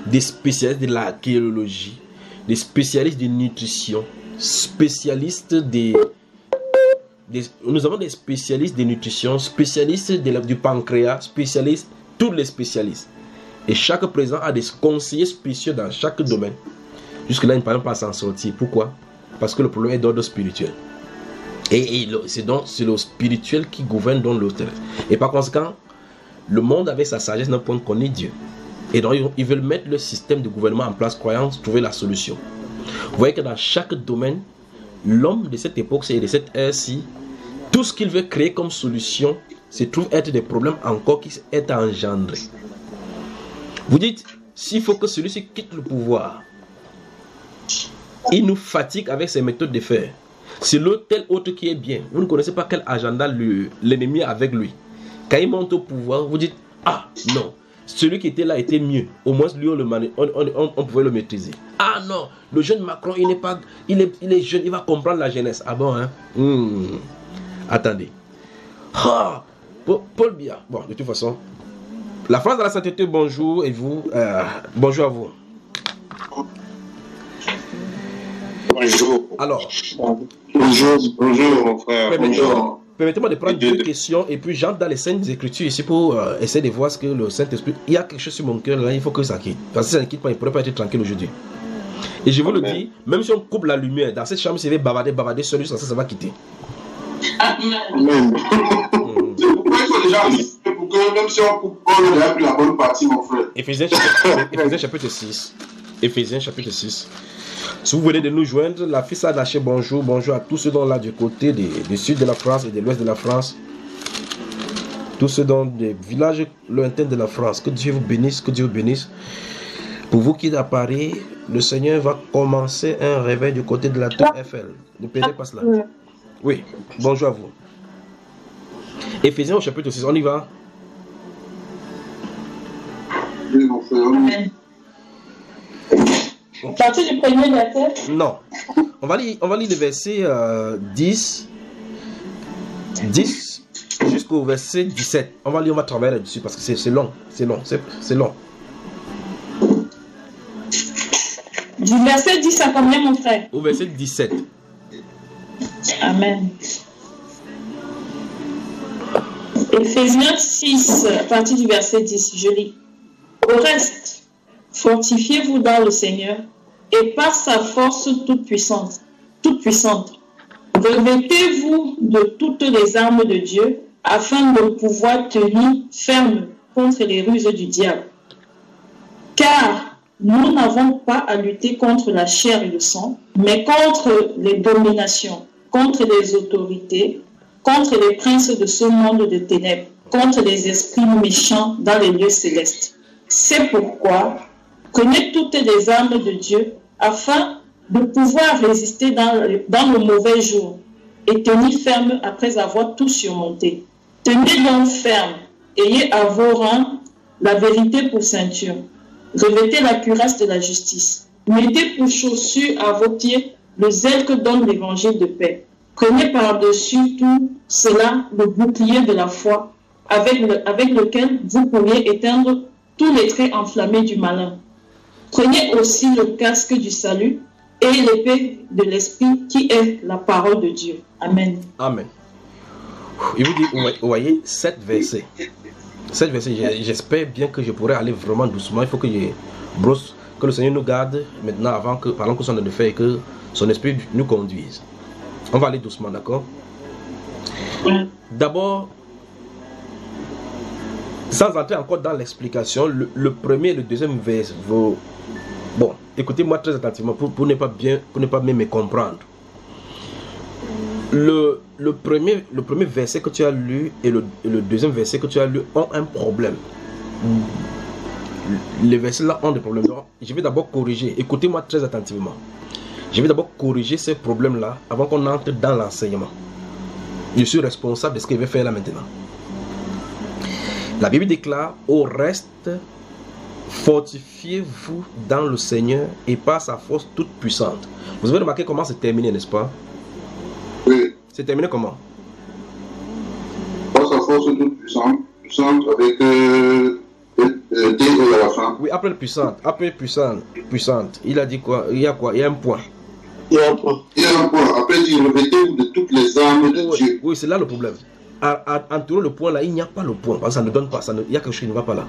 Speaker 6: des spécialistes de l'archéologie, des spécialistes de nutrition, spécialistes de nous avons des spécialistes de nutrition, spécialistes du pancréas, spécialistes, tous les spécialistes. Et chaque président a des conseillers spéciaux dans chaque domaine. Jusque-là, ils ne parlent pas à s'en sortir. Pourquoi? Parce que le problème est d'ordre spirituel. Et c'est le spirituel qui gouverne dans le terrestre. Et par conséquent, le monde avec sa sagesse n'a point connu Dieu. Et donc, ils veulent mettre le système de gouvernement en place, croyant trouver la solution. Vous voyez que dans chaque domaine, l'homme de cette époque et de cette ère-ci, tout ce qu'il veut créer comme solution se trouve être des problèmes encore qui sont engendrés. Vous dites, s'il faut que celui-ci quitte le pouvoir, il nous fatigue avec ses méthodes de faire. C'est l'autre tel autre qui est bien. Vous ne connaissez pas quel agenda l'ennemi a avec lui. Quand il monte au pouvoir, vous dites, ah non, celui qui était là était mieux. Au moins, lui, on pouvait le maîtriser. Ah non, le jeune Macron, il est jeune, il va comprendre la jeunesse. Ah bon, hein? Attendez. Ah, Paul Biya. Bon, de toute façon, la France de la sainteté, bonjour, et vous, bonjour à vous.
Speaker 12: Bonjour.
Speaker 6: Alors,
Speaker 12: bonjour mon frère.
Speaker 6: Permettez-moi de prendre deux questions et puis j'entre dans les Saintes Écritures ici pour essayer de voir ce que le Saint-Esprit... Il y a quelque chose sur mon cœur là, il faut que ça quitte. Parce que si ça ne quitte pas, il ne pourrait pas être tranquille aujourd'hui. Et je vous le dis, même si on coupe la lumière, dans cette chambre, si vous bavarder seul, ça va quitter.
Speaker 8: Amen. Pourquoi il faut déjà insister pour que même si on coupe, on a pris la bonne partie, mon frère.
Speaker 6: Éphésiens chapitre 6. Éphésiens chapitre 6. Si vous venez de nous joindre, la fille a lâché bonjour. Bonjour à tous ceux dont là du côté du sud de la France et de l'ouest de la France. Tous ceux dans des villages lointains de la France. Que Dieu vous bénisse, que Dieu vous bénisse. Pour vous qui êtes à Paris, le Seigneur va commencer un réveil du côté de la tour Eiffel. Ne perdez pas cela. Oui, bonjour à vous. Éphésiens au chapitre 6, on y va.
Speaker 8: Oui, mon frère.
Speaker 9: Amen. Partie du premier verset?
Speaker 6: Non. On va lire le verset 10 jusqu'au verset 17. On va travailler là-dessus parce que c'est long. C'est long.
Speaker 9: Du verset 10 à combien, mon frère?
Speaker 6: Au verset 17.
Speaker 9: Amen. Éphésiens 6, à partir du verset 10, je lis. Au reste, fortifiez-vous dans le Seigneur et par sa force toute puissante. Revêtez-vous de toutes les armes de Dieu afin de pouvoir tenir ferme contre les ruses du diable. Car nous n'avons pas à lutter contre la chair et le sang, mais contre les dominations, contre les autorités, contre les princes de ce monde de ténèbres, contre les esprits méchants dans les lieux célestes. C'est pourquoi prenez toutes les armes de Dieu afin de pouvoir résister dans le mauvais jour et tenir ferme après avoir tout surmonté. Tenez donc ferme, ayez à vos rangs la vérité pour ceinture. Revêtez la cuirasse de la justice. Mettez pour chaussure à vos pieds le zèle que donne l'évangile de paix. Prenez par-dessus tout cela le bouclier de la foi avec lequel vous pourriez éteindre tous les traits enflammés du malin. Prenez aussi le casque du salut et l'épée de l'esprit qui est la parole de Dieu. Amen.
Speaker 6: Amen. Il vous dit, vous voyez, 7 versets. 7 versets, j'espère bien que je pourrai aller vraiment doucement. Il faut que que le Seigneur nous garde maintenant pendant que nous sommes de faire et que son esprit nous conduise. On va aller doucement, d'accord? D'abord, sans entrer encore dans l'explication, le premier et le deuxième verset, bon, écoutez-moi très attentivement pour ne pas bien me comprendre. Le premier verset que tu as lu et le deuxième verset que tu as lu ont un problème. Les versets là ont des problèmes. Donc, je vais d'abord corriger. Écoutez-moi très attentivement. Je vais d'abord corriger ces problèmes-là avant qu'on entre dans l'enseignement. Je suis responsable de ce que je vais faire là maintenant. La Bible déclare, au reste, fortifiez-vous dans le Seigneur et par sa force toute puissante. Vous avez remarqué comment c'est terminé, n'est-ce pas?
Speaker 8: Oui.
Speaker 6: C'est terminé comment?
Speaker 8: Par sa force toute puissante avec D à la fin.
Speaker 6: Oui, après puissante, puissante. Il a dit quoi? Il y a quoi? Il y a un point.
Speaker 8: Il y a un point. Après, il dit revêtez-vous de toute toutes les armes de Dieu.
Speaker 6: Oui, c'est là le problème. Entourer le point là, il n'y a pas le point. Parce que ça ne donne pas. Il y a quelque chose qui ne va pas là.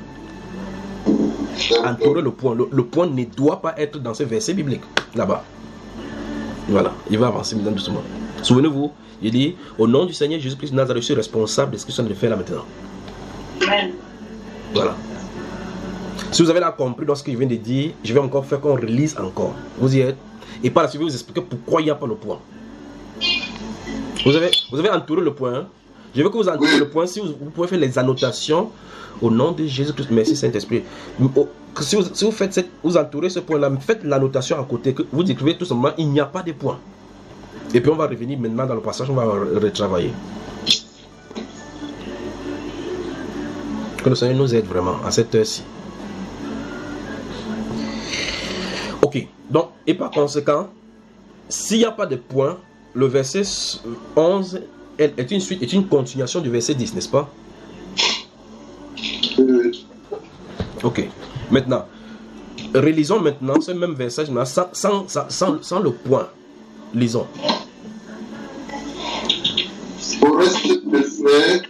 Speaker 6: Entourer le point. Le point ne doit pas être dans ce verset biblique. Là-bas. Voilà. Il va avancer maintenant doucement. Souvenez-vous, il dit, au nom du Seigneur Jésus-Christ de Nazareth, je suis responsable de ce que je suis en train de faire là maintenant.
Speaker 9: Amen.
Speaker 6: Voilà. Si vous avez là compris dans ce que je viens de dire, je vais encore faire qu'on relise encore. Vous y êtes. Et par la suite, je vais vous expliquer pourquoi il n'y a pas le point. Vous avez entouré le point. Je veux que vous entourez le point. Si vous pouvez faire les annotations au nom de Jésus-Christ. Merci Saint-Esprit. Si vous faites vous entourez ce point-là, faites l'annotation à côté. Que vous écrivez tout simplement, il n'y a pas de point. Et puis on va revenir maintenant dans le passage, on va retravailler. Que le Seigneur nous aide vraiment à cette heure-ci. Ok, donc, et par conséquent, s'il n'y a pas de point, le verset 11 est une suite, est une continuation du verset 10, n'est-ce pas? Ok, maintenant, relisons maintenant ce même verset sans le point. Lisons.
Speaker 8: Au reste, mes frères,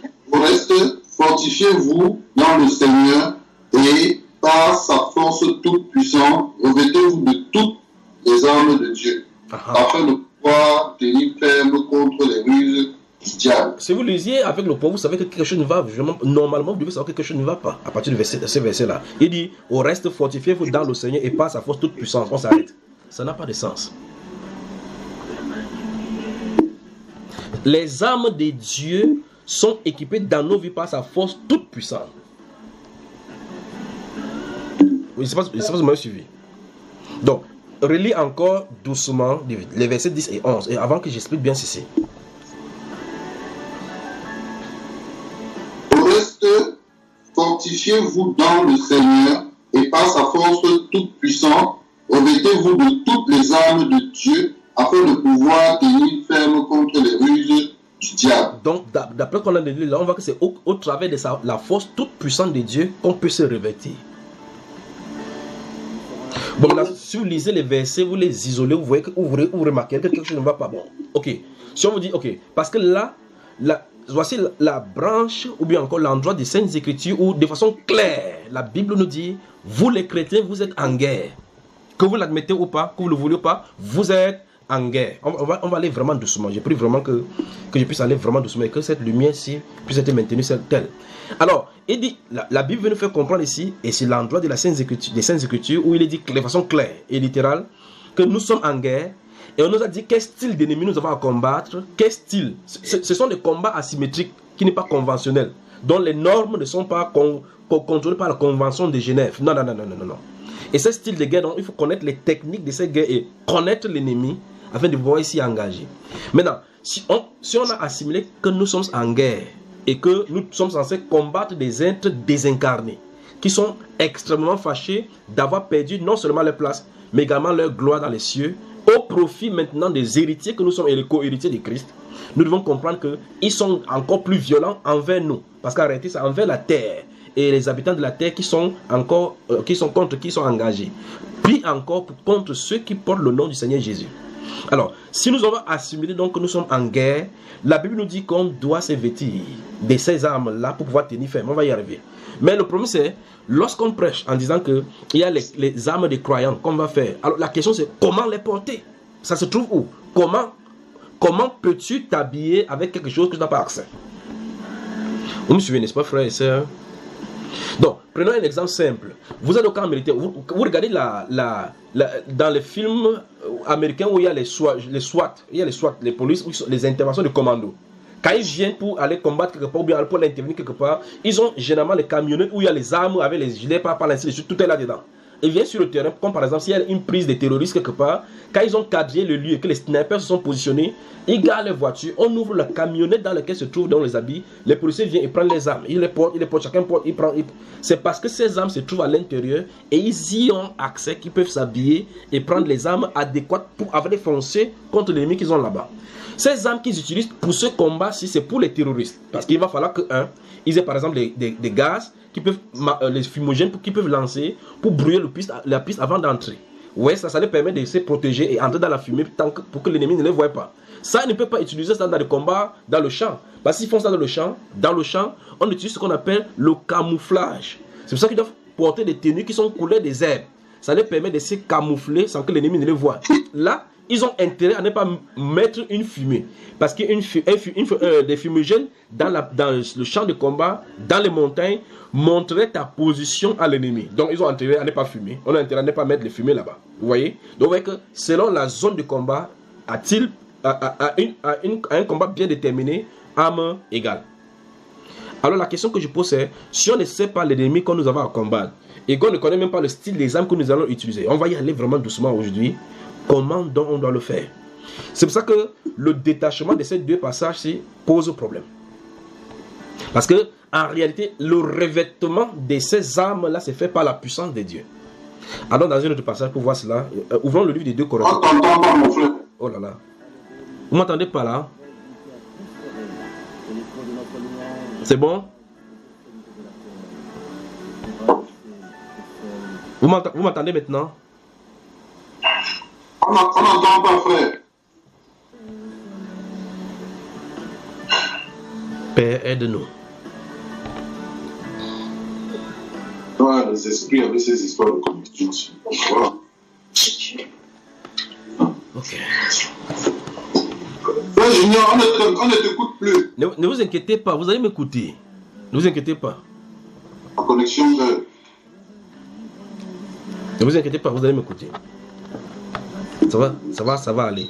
Speaker 8: fortifiez-vous dans le Seigneur et par sa force toute puissante, revêtez-vous de toutes les armes de Dieu, afin de pouvoir tenir ferme contre les ruses du diable.
Speaker 6: Si vous lisiez avec le point, vous savez que quelque chose ne va vraiment. Normalement, vous devez savoir que quelque chose ne va pas à partir de ce verset-là. Il dit, au reste, fortifiez-vous dans le Seigneur et par sa force toute puissante. On s'arrête. Ça n'a pas de sens. Les armes de Dieu sont équipées dans nos vies par sa force toute puissante. Oui, je ne sais pas si vous m'avez suivi. Donc, relis encore doucement les versets 10 et 11. Et avant que j'explique bien ceci.
Speaker 8: Au reste, fortifiez-vous dans le Seigneur et par sa force toute puissante, revêtez-vous de toutes les armes de Dieu afin de pouvoir tenir ferme contre les ruses du diable.
Speaker 6: Donc, d'après ce qu'on a dit là, on voit que c'est au travers de la force toute puissante de Dieu qu'on peut se revêtir. Bon, là, si vous lisez les versets, vous les isolez, vous voyez que vous remarquez que quelque chose ne va pas. Bon, ok. Si on vous dit, ok, parce que là, voici la branche ou bien encore l'endroit des Saintes Écritures où, de façon claire, la Bible nous dit, vous les chrétiens, vous êtes en guerre. Que vous l'admettez ou pas, que vous le voulez ou pas, vous êtes en guerre. On va aller vraiment doucement. J'ai pris vraiment que je puisse aller vraiment doucement et que cette lumière-ci puisse être maintenue telle. Alors, il dit, la Bible veut nous faire comprendre ici, et c'est l'endroit de des Saintes Écritures où il est dit de façon claire et littérale que nous sommes en guerre et on nous a dit quel style d'ennemi nous avons à combattre, quel style. Ce sont des combats asymétriques qui n'est pas conventionnels, dont les normes ne sont pas contrôlées par la Convention de Genève. Non. Et ce style de guerre, donc, il faut connaître les techniques de cette guerre et connaître l'ennemi afin de pouvoir s'y engager. Maintenant, si on a assimilé que nous sommes en guerre et que nous sommes censés combattre des êtres désincarnés qui sont extrêmement fâchés d'avoir perdu non seulement leur place, mais également leur gloire dans les cieux, au profit maintenant des héritiers que nous sommes et les co-héritiers de Christ, nous devons comprendre qu'ils sont encore plus violents envers nous. Parce qu'en réalité, c'est envers la terre et les habitants de la terre qui sont contre qui sont engagés. Puis encore contre ceux qui portent le nom du Seigneur Jésus. Alors, si nous avons assimilé donc que nous sommes en guerre, la Bible nous dit qu'on doit se vêtir de ces armes-là pour pouvoir tenir ferme. On va y arriver. Mais le problème c'est, lorsqu'on prêche en disant qu'il y a les armes des croyants qu'on va faire, alors la question c'est comment les porter? Ça se trouve où? Comment peux-tu t'habiller avec quelque chose que tu n'as pas accès? Vous me suivez, n'est-ce pas, frères et sœurs? Donc, prenons un exemple simple. Vous êtes au camp militaire. Vous regardez dans les films américains où il y a les SWAT, les polices, les interventions de commando. Quand ils viennent pour aller combattre quelque part ou bien pour intervenir quelque part, ils ont généralement les camionnettes où il y a les armes avec les gilets par ainsi de suite, tout est là-dedans. Ils viennent sur le terrain, comme par exemple s'il y a une prise de terroristes quelque part, quand ils ont cadré le lieu et que les snipers se sont positionnés, ils gardent les voitures, on ouvre la camionnette dans laquelle se trouvent dans les habits, les policiers viennent et prennent les armes, ils les portent, chacun porte, il prend. C'est parce que ces armes se trouvent à l'intérieur et ils y ont accès, qu'ils peuvent s'habiller et prendre les armes adéquates pour avoir foncer contre l'ennemi qu'ils ont là-bas. Ces armes qu'ils utilisent pour ce combat-ci, c'est pour les terroristes. Parce qu'il va falloir ils aient par exemple des gaz, qui peuvent, les fumogènes qui peuvent lancer pour brouiller la piste avant d'entrer. Ouais, ça lui permet de se protéger et entrer dans la fumée pour que l'ennemi ne les voie pas. Ça, il ne peut pas utiliser ça dans les combats, dans le champ. Parce qu'ils font ça dans le champ, on utilise ce qu'on appelle le camouflage. C'est pour ça qu'ils doivent porter des tenues qui sont coulées des herbes. Ça leur permet de se camoufler sans que l'ennemi ne les voie. Là, ils ont intérêt à ne pas mettre une fumée. Parce que des fumigènes dans le champ de combat, dans les montagnes, montreraient ta position à l'ennemi. Donc, ils ont intérêt à ne pas fumer. On a intérêt à ne pas mettre les fumées là-bas. Vous voyez? Donc, vous voyez que selon la zone de combat, à un combat bien déterminé, arme égale. Alors, la question que je pose, c'est si on ne sait pas l'ennemi que nous avons à combattre et qu'on ne connaît même pas le style des armes que nous allons utiliser, on va y aller vraiment doucement aujourd'hui. Comment donc on doit le faire? C'est pour ça que le détachement de ces deux passages-ci pose problème. Parce que en réalité, le revêtement de ces armes-là se fait par la puissance de Dieu. Allons dans un autre passage pour voir cela. Ouvrons le livre des 2 Corinthiens. Oh là là. Vous m'entendez pas là? C'est bon? Vous m'entendez maintenant?
Speaker 8: On n'entend pas, frère.
Speaker 6: Père, aide-nous.
Speaker 8: Ouais, les esprits avec ces histoires de connexion. Voilà.
Speaker 6: Ok.
Speaker 8: Frère Junior, on ne t'écoute plus.
Speaker 6: Ne vous inquiétez pas, vous allez m'écouter. Ne vous inquiétez pas.
Speaker 8: La connexion de...
Speaker 6: Ne vous inquiétez pas, vous allez m'écouter. Ça va aller.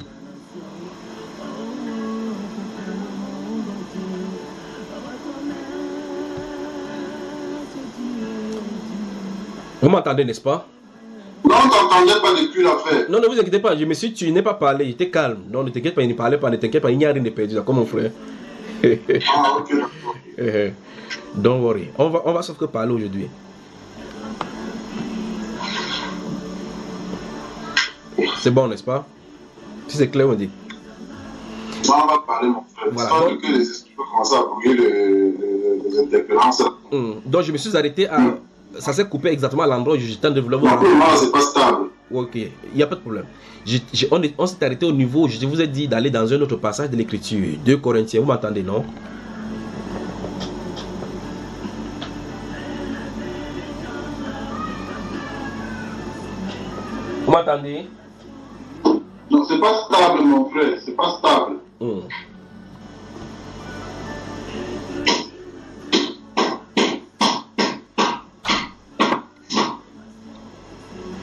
Speaker 6: Vous m'entendez, n'est-ce pas?
Speaker 8: Non, on ne t'entendait pas depuis l'affaire.
Speaker 6: Non, ne vous inquiétez pas, je me suis tué, n'ai pas parlé, j'étais calme. Non, ne t'inquiète pas, il ne parlait pas, ne t'inquiète pas, il n'y a rien de perdu, comme mon frère.
Speaker 8: Ah, ok, d'accord.
Speaker 6: Don't worry, on va sauf que parler aujourd'hui. C'est bon, n'est-ce pas? Si c'est clair, on dit.
Speaker 8: Non, on va parler, mon frère. Voilà, donc, que les esprits peuvent commencer à brouiller les interférences.
Speaker 6: Donc, je me suis arrêté à... Ça s'est coupé exactement à l'endroit où je tente de vous l'avoir.
Speaker 8: Non, pour le moment, c'est pas stable.
Speaker 6: Ok, il n'y a pas de problème. On s'est arrêté au niveau où je vous ai dit d'aller dans un autre passage de l'écriture. 2 Corinthiens, vous m'entendez, non? Vous m'entendez?
Speaker 8: Non, c'est pas stable, mon frère. C'est pas stable.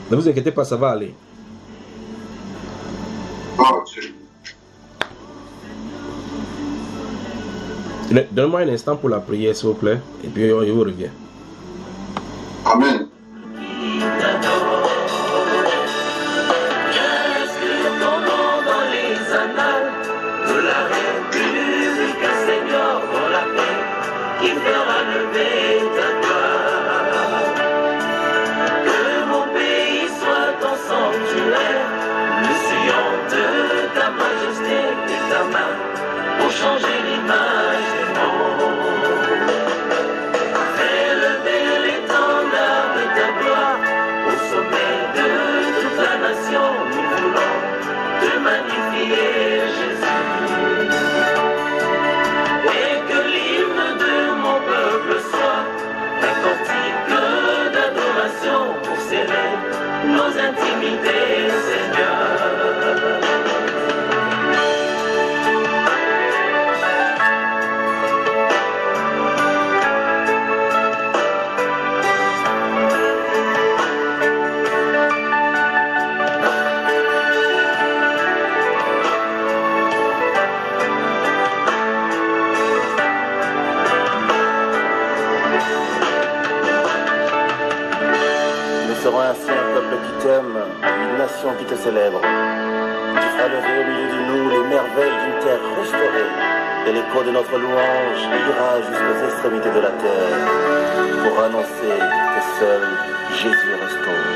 Speaker 6: Ne vous inquiétez pas, ça va aller. Donne-moi un instant pour la prière, s'il vous plaît, et puis je vous reviens.
Speaker 8: Amen.
Speaker 2: Changer l'image du monde. Fais lever l'étendard de ta gloire au sommet de toute la nation. Nous voulons te magnifier, Jésus. Et que l'hymne de mon peuple soit un cantique d'adoration pour serrer nos intimités, Seigneur.
Speaker 13: Ainsi un peuple qui t'aime, une nation qui te célèbre. Tu feras lever au milieu de nous les merveilles d'une terre restaurée, et l'écho de notre louange ira jusqu'aux extrémités de la terre, pour annoncer que seul Jésus restaure.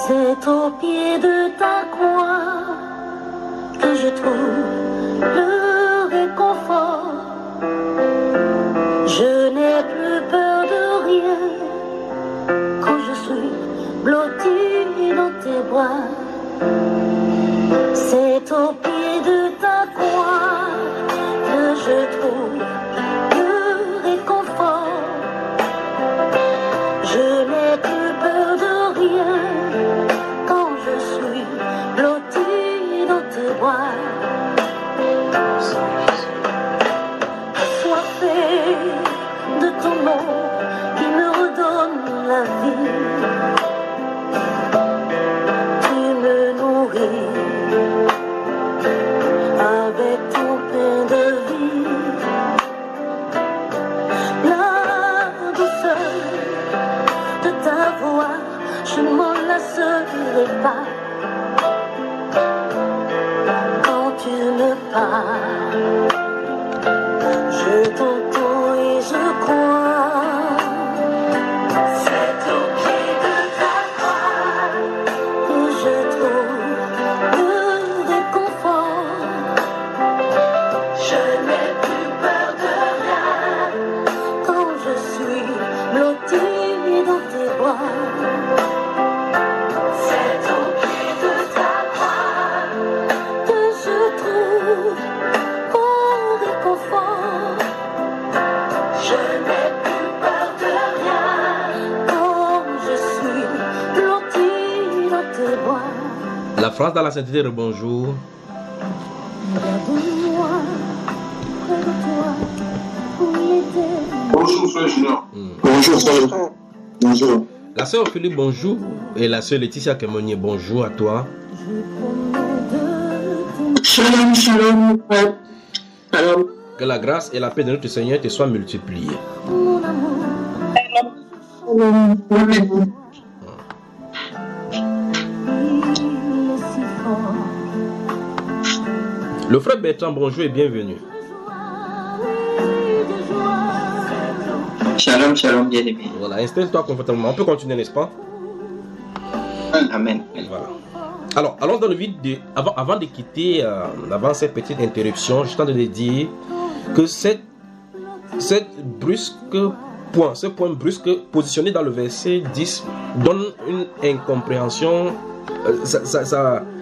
Speaker 7: C'est au pied de ta croix que je trouve le réconfort. rien quand je suis blottie dans tes bras. C'est au pied de ta croix que je trouve le réconfort. Je n'ai plus peur de rien quand je suis blottie dans tes bras. Assoiffée de ton nom qui me redonne la vie. Tu me nourris avec ton pain de vie. La douceur de ta voix, je ne m'en lasserai pas. Quand tu me parles, je t'entends et je crois. C'est au pied de ta croix que je trouve le réconfort. Je n'ai plus peur de rien quand je suis blottie dans tes bras. C'est au pied de ta croix que je trouve mon réconfort. Je n'ai plus peur de rien quand je suis blottie dans tes bras.
Speaker 6: La France dans la sainteté, bonjour.
Speaker 7: Regarde-moi près de toi où il était.
Speaker 8: Bonjour, frère Junior.
Speaker 5: Bonjour, frère. Bonjour.
Speaker 6: La sœur Philippe, bonjour. Et la sœur Laetitia Kemonier, bonjour à toi.
Speaker 11: Shalom, shalom, frère. Shalom.
Speaker 6: Que la grâce et la paix de notre Seigneur te soient multipliées.
Speaker 7: Mon amour,
Speaker 11: Shalom. Amen.
Speaker 7: il est si fort.
Speaker 6: Le frère Bertrand, bonjour et bienvenue.
Speaker 14: Shalom, shalom, bien-aimé.
Speaker 6: Voilà, installe-toi confortablement. On peut continuer, n'est-ce pas?
Speaker 14: Amen.
Speaker 6: Voilà. Alors, allons dans le vide. Avant de quitter, avant cette petite interruption, je tente de dire que ce point brusque positionné dans le verset 10 donne une incompréhension.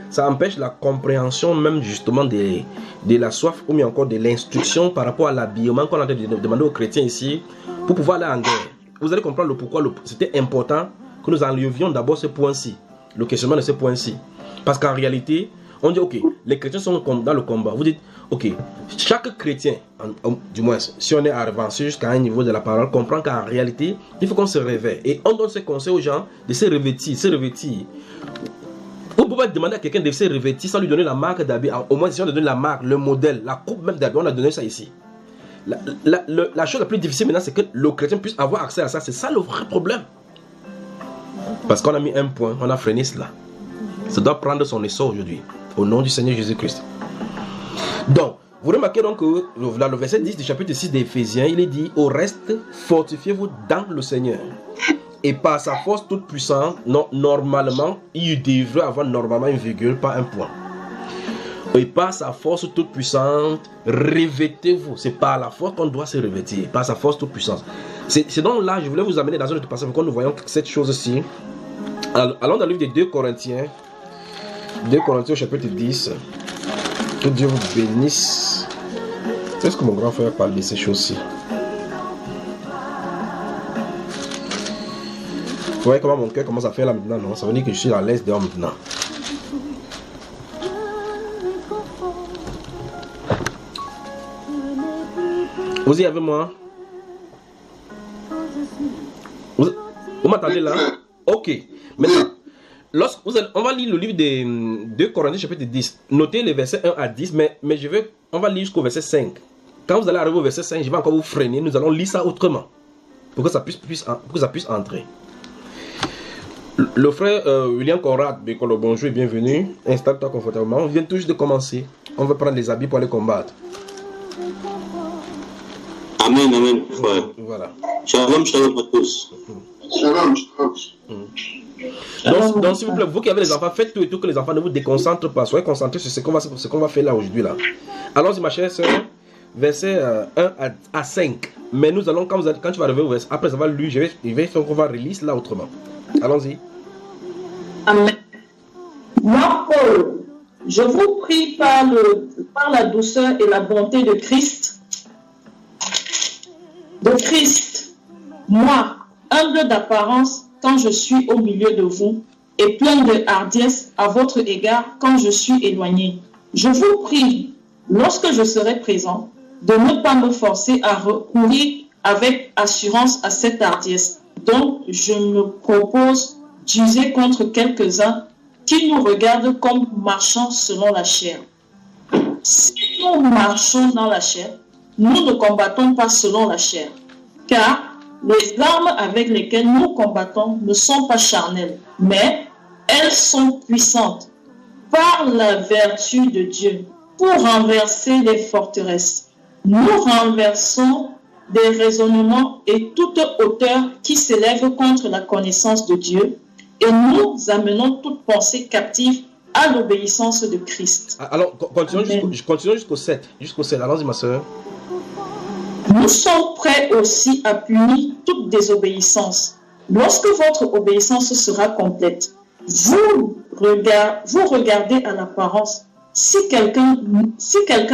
Speaker 6: Ça empêche la compréhension même justement de la soif ou bien encore de l'instruction par rapport à l'habillement qu'on a demandé aux chrétiens ici pour pouvoir aller en guerre. Vous allez comprendre le pourquoi c'était important que nous enlevions d'abord ce point-ci, le questionnement de ce point-ci. Parce qu'en réalité, on dit ok, les chrétiens sont dans le combat. Vous dites ok, chaque chrétien, du moins si on est avancé jusqu'à un niveau de la parole, comprend qu'en réalité, il faut qu'on se réveille. Et on donne ce conseil aux gens de se revêtir, Vous pouvez demander à quelqu'un de se revêtir sans lui donner la marque d'habit. Au moins, si on lui donne la marque, le modèle, la coupe même d'habit, on a donné ça ici. La chose la plus difficile maintenant, c'est que le chrétien puisse avoir accès à ça. C'est ça le vrai problème. Parce qu'on a mis un point, on a freiné cela. Ça doit prendre son essor aujourd'hui. Au nom du Seigneur Jésus-Christ. Donc, vous remarquez donc que dans le verset 10 du chapitre 6 d'Éphésiens, il est dit: au reste, fortifiez-vous dans le Seigneur. Et par sa force toute puissante, normalement, il devrait avoir normalement une virgule, pas un point. Et par sa force toute puissante, revêtez-vous. C'est par la force qu'on doit se revêtir. Par sa force toute puissante. C'est donc là, je voulais vous amener dans un autre passage pour que nous voyons cette chose-ci. Allons dans le livre des 2 Corinthiens. 2 Corinthiens au chapitre 10. Que Dieu vous bénisse. Est-ce que mon grand frère parle de ces choses-ci? Vous voyez comment mon cœur commence à faire là maintenant, non? Ça veut dire que je suis à l'aise dehors maintenant. Vous y avez moi? Vous m'entendez là? Ok. Maintenant, on va lire le livre des 2 Corinthiens chapitre 10. Notez les versets 1 à 10, mais on va lire jusqu'au verset 5. Quand vous allez arriver au verset 5, je vais encore vous freiner. Nous allons lire ça autrement. Pour que ça puisse entrer. Le frère William Conrad, bonjour et bienvenue. Installe-toi confortablement. On vient tout juste de commencer. On va prendre les habits pour aller combattre.
Speaker 1: Amen, amen, frère.
Speaker 6: Voilà.
Speaker 1: Shalom, shalom à tous.
Speaker 8: Shalom, shalom.
Speaker 6: Donc s'il vous plaît, vous qui avez les enfants, faites tout et tout que les enfants ne vous déconcentrent pas. Soyez concentrés sur ce qu'on va faire là aujourd'hui là. Allons-y ma chère soeur. verset 1 à 5. Mais nous allons, quand tu vas arriver au verset, après avoir lu, je vais faire qu'on va relire là autrement. Allons-y.
Speaker 9: Amen. Moi, Paul, je vous prie par la douceur et la bonté de Christ, moi, humble d'apparence quand je suis au milieu de vous, et plein de hardiesse à votre égard quand je suis éloigné. Je vous prie, lorsque je serai présent, de ne pas me forcer à recourir avec assurance à cette hardiesse. Donc, je me propose d'user contre quelques-uns qui nous regardent comme marchant selon la chair. Si nous marchons dans la chair, nous ne combattons pas selon la chair, car les armes avec lesquelles nous combattons ne sont pas charnelles, mais elles sont puissantes par la vertu de Dieu pour renverser les forteresses. Nous renversons des raisonnements et toute hauteur qui s'élève contre la connaissance de Dieu et nous amenons toute pensée captive à l'obéissance de Christ.
Speaker 6: Alors, continuons jusqu'au 7. Jusqu'au 7. Allons-y, ma soeur.
Speaker 9: Nous sommes prêts aussi à punir toute désobéissance. Lorsque votre obéissance sera complète, vous regardez à l'apparence. Si quelqu'un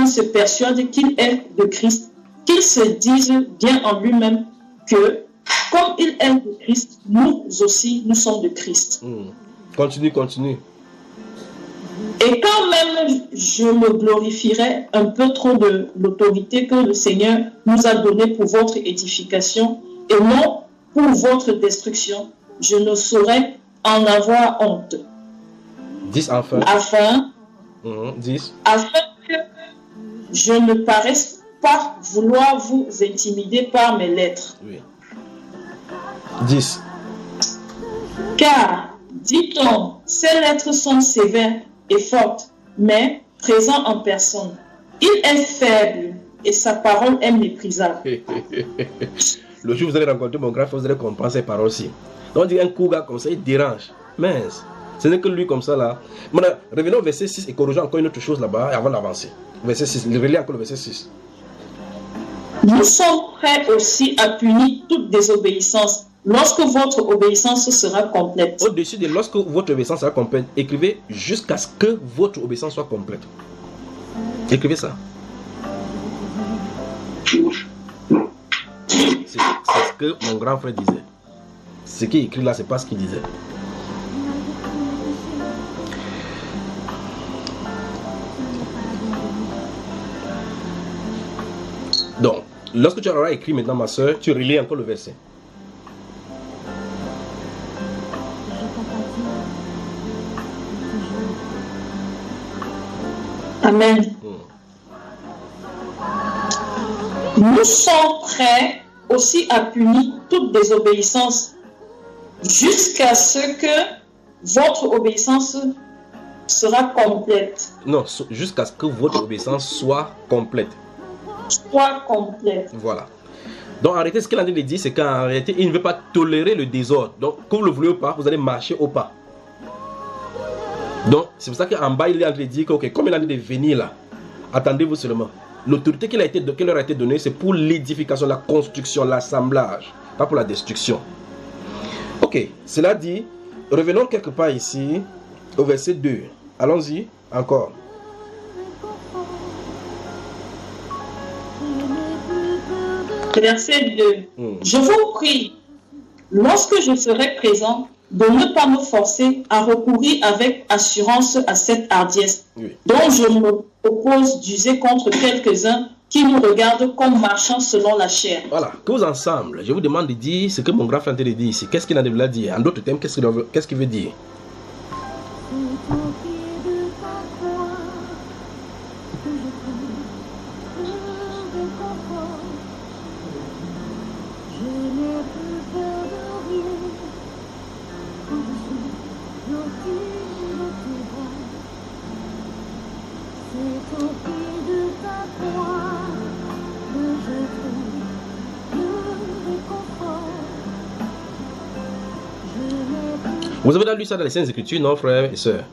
Speaker 9: se persuade qu'il est de Christ, qu'il se dise bien en lui-même que, comme il est de Christ, nous aussi, nous sommes de Christ.
Speaker 6: Continue.
Speaker 9: Et quand même, je me glorifierai un peu trop de l'autorité que le Seigneur nous a donnée pour votre édification et non pour votre destruction, je ne saurais en avoir honte.
Speaker 6: 10 enfin.
Speaker 9: Afin
Speaker 6: 10.
Speaker 9: Afin que je ne paraisse pas vouloir vous intimider par mes lettres.
Speaker 6: Oui. 10.
Speaker 9: Car, dit-on, ces lettres sont sévères et fortes, mais présent en personne. Il est faible et sa parole est méprisable.
Speaker 6: Le jour où vous allez rencontrer mon grand frère, vous allez comprendre ces paroles aussi. Donc on dit un coup gars comme ça, il dérange. Mince. Ce n'est que lui comme ça là. Maintenant, revenons au verset 6 et corrigeons encore une autre chose là-bas avant d'avancer. Verset 6, relis encore le verset 6.
Speaker 9: Nous sommes prêts aussi à punir toute désobéissance lorsque votre obéissance sera complète.
Speaker 6: Au-dessus de lorsque votre obéissance sera complète, écrivez jusqu'à ce que votre obéissance soit complète. Écrivez ça. C'est ce que mon grand frère disait. Ce qui est écrit là, c'est pas ce qu'il disait. Donc, lorsque tu auras écrit maintenant, ma soeur, tu relis encore le verset.
Speaker 9: Amen. Nous sommes prêts aussi à punir toute désobéissance jusqu'à ce que votre obéissance sera complète.
Speaker 6: Non, jusqu'à ce que votre obéissance soit complète.
Speaker 9: Soit complète.
Speaker 6: Voilà. Donc en réalité, ce qu'il a dit de dire, c'est qu'en réalité, il ne veut pas tolérer le désordre. Donc, que vous le voulez ou pas, vous allez marcher au pas. Donc, c'est pour ça qu'en bas, il est en train de dire que, ok, comme il a dit de venir là, attendez-vous seulement. L'autorité qui leur a été donnée, c'est pour l'édification, la construction, l'assemblage, pas pour la destruction. Ok, cela dit, revenons quelque part ici, au verset 2. Allons-y, encore.
Speaker 9: Verset 2. Je vous prie, lorsque je serai présent, de ne pas me forcer à recourir avec assurance à cette hardiesse, dont je me propose d'user contre quelques-uns qui nous regardent comme marchant selon la chair.
Speaker 6: Voilà, tous ensemble, je vous demande de dire ce que mon grand frère a dit ici. Qu'est-ce qu'il a de dire? En d'autres termes, qu'est-ce qu'il veut dire? Vous avez lu ça dans les Saintes Écritures, non, frères et sœurs?